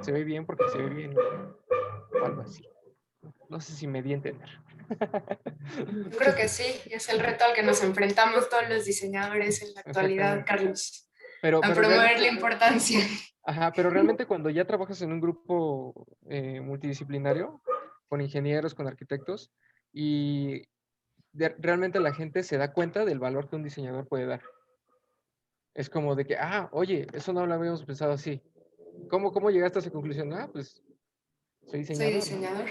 se ve bien porque se ve bien. o algo así. No sé si me di a entender. Yo creo que sí, es el reto al que nos enfrentamos todos los diseñadores en la actualidad, Exactamente. Carlos, Pero a promover realmente, la importancia. ajá, pero realmente cuando ya trabajas en un grupo multidisciplinario, con ingenieros, con arquitectos, y realmente la gente se da cuenta del valor que un diseñador puede dar. Es como de que, oye, eso no lo habíamos pensado así. ¿Cómo llegaste a esa conclusión? Pues soy Soy diseñador, ¿no? diseñador.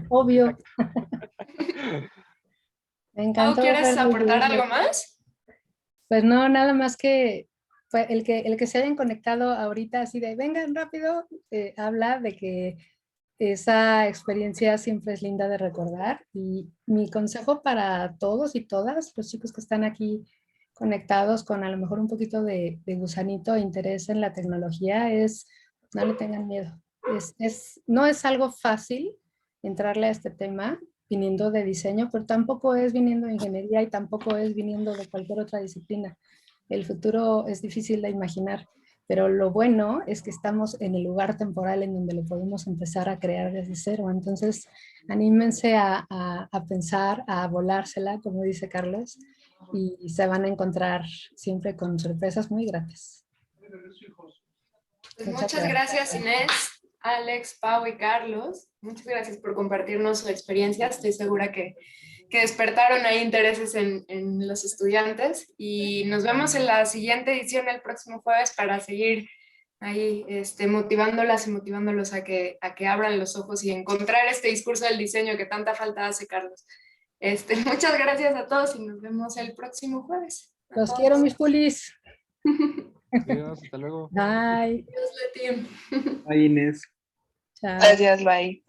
Obvio. Exacto. Me Pau, encantó ¿quieres verlos aportar vivirlo. algo más? Pues no, nada más que fue el que se hayan conectado ahorita así de vengan rápido, habla de que esa experiencia siempre es linda de recordar. Y mi consejo para todos y todas los chicos que están aquí conectados con a lo mejor un poquito de gusanito e interés en la tecnología es no le tengan miedo. No es algo fácil entrarle a este tema viniendo de diseño, pero tampoco es viniendo de ingeniería y tampoco es viniendo de cualquier otra disciplina. El futuro es difícil de imaginar, pero lo bueno es que estamos en el lugar temporal en donde lo podemos empezar a crear desde cero. Entonces, anímense a pensar, a volársela, como dice Carlos, y se van a encontrar siempre con sorpresas muy gratas. Pues muchas gracias, Inés, Alex, Pau y Carlos. Muchas gracias por compartirnos su experiencia. Estoy segura que despertaron ahí intereses en los estudiantes. Y nos vemos en la siguiente edición el próximo jueves para seguir ahí motivándolas y motivándolos a que abran los ojos y encontrar este discurso del diseño que tanta falta hace, Carlos. Muchas gracias a todos y nos vemos el próximo jueves. Los quiero, mis pulis. Adiós, hasta luego. Bye. Adiós, Leti. Ahí, Inés. Chao. Gracias, bye.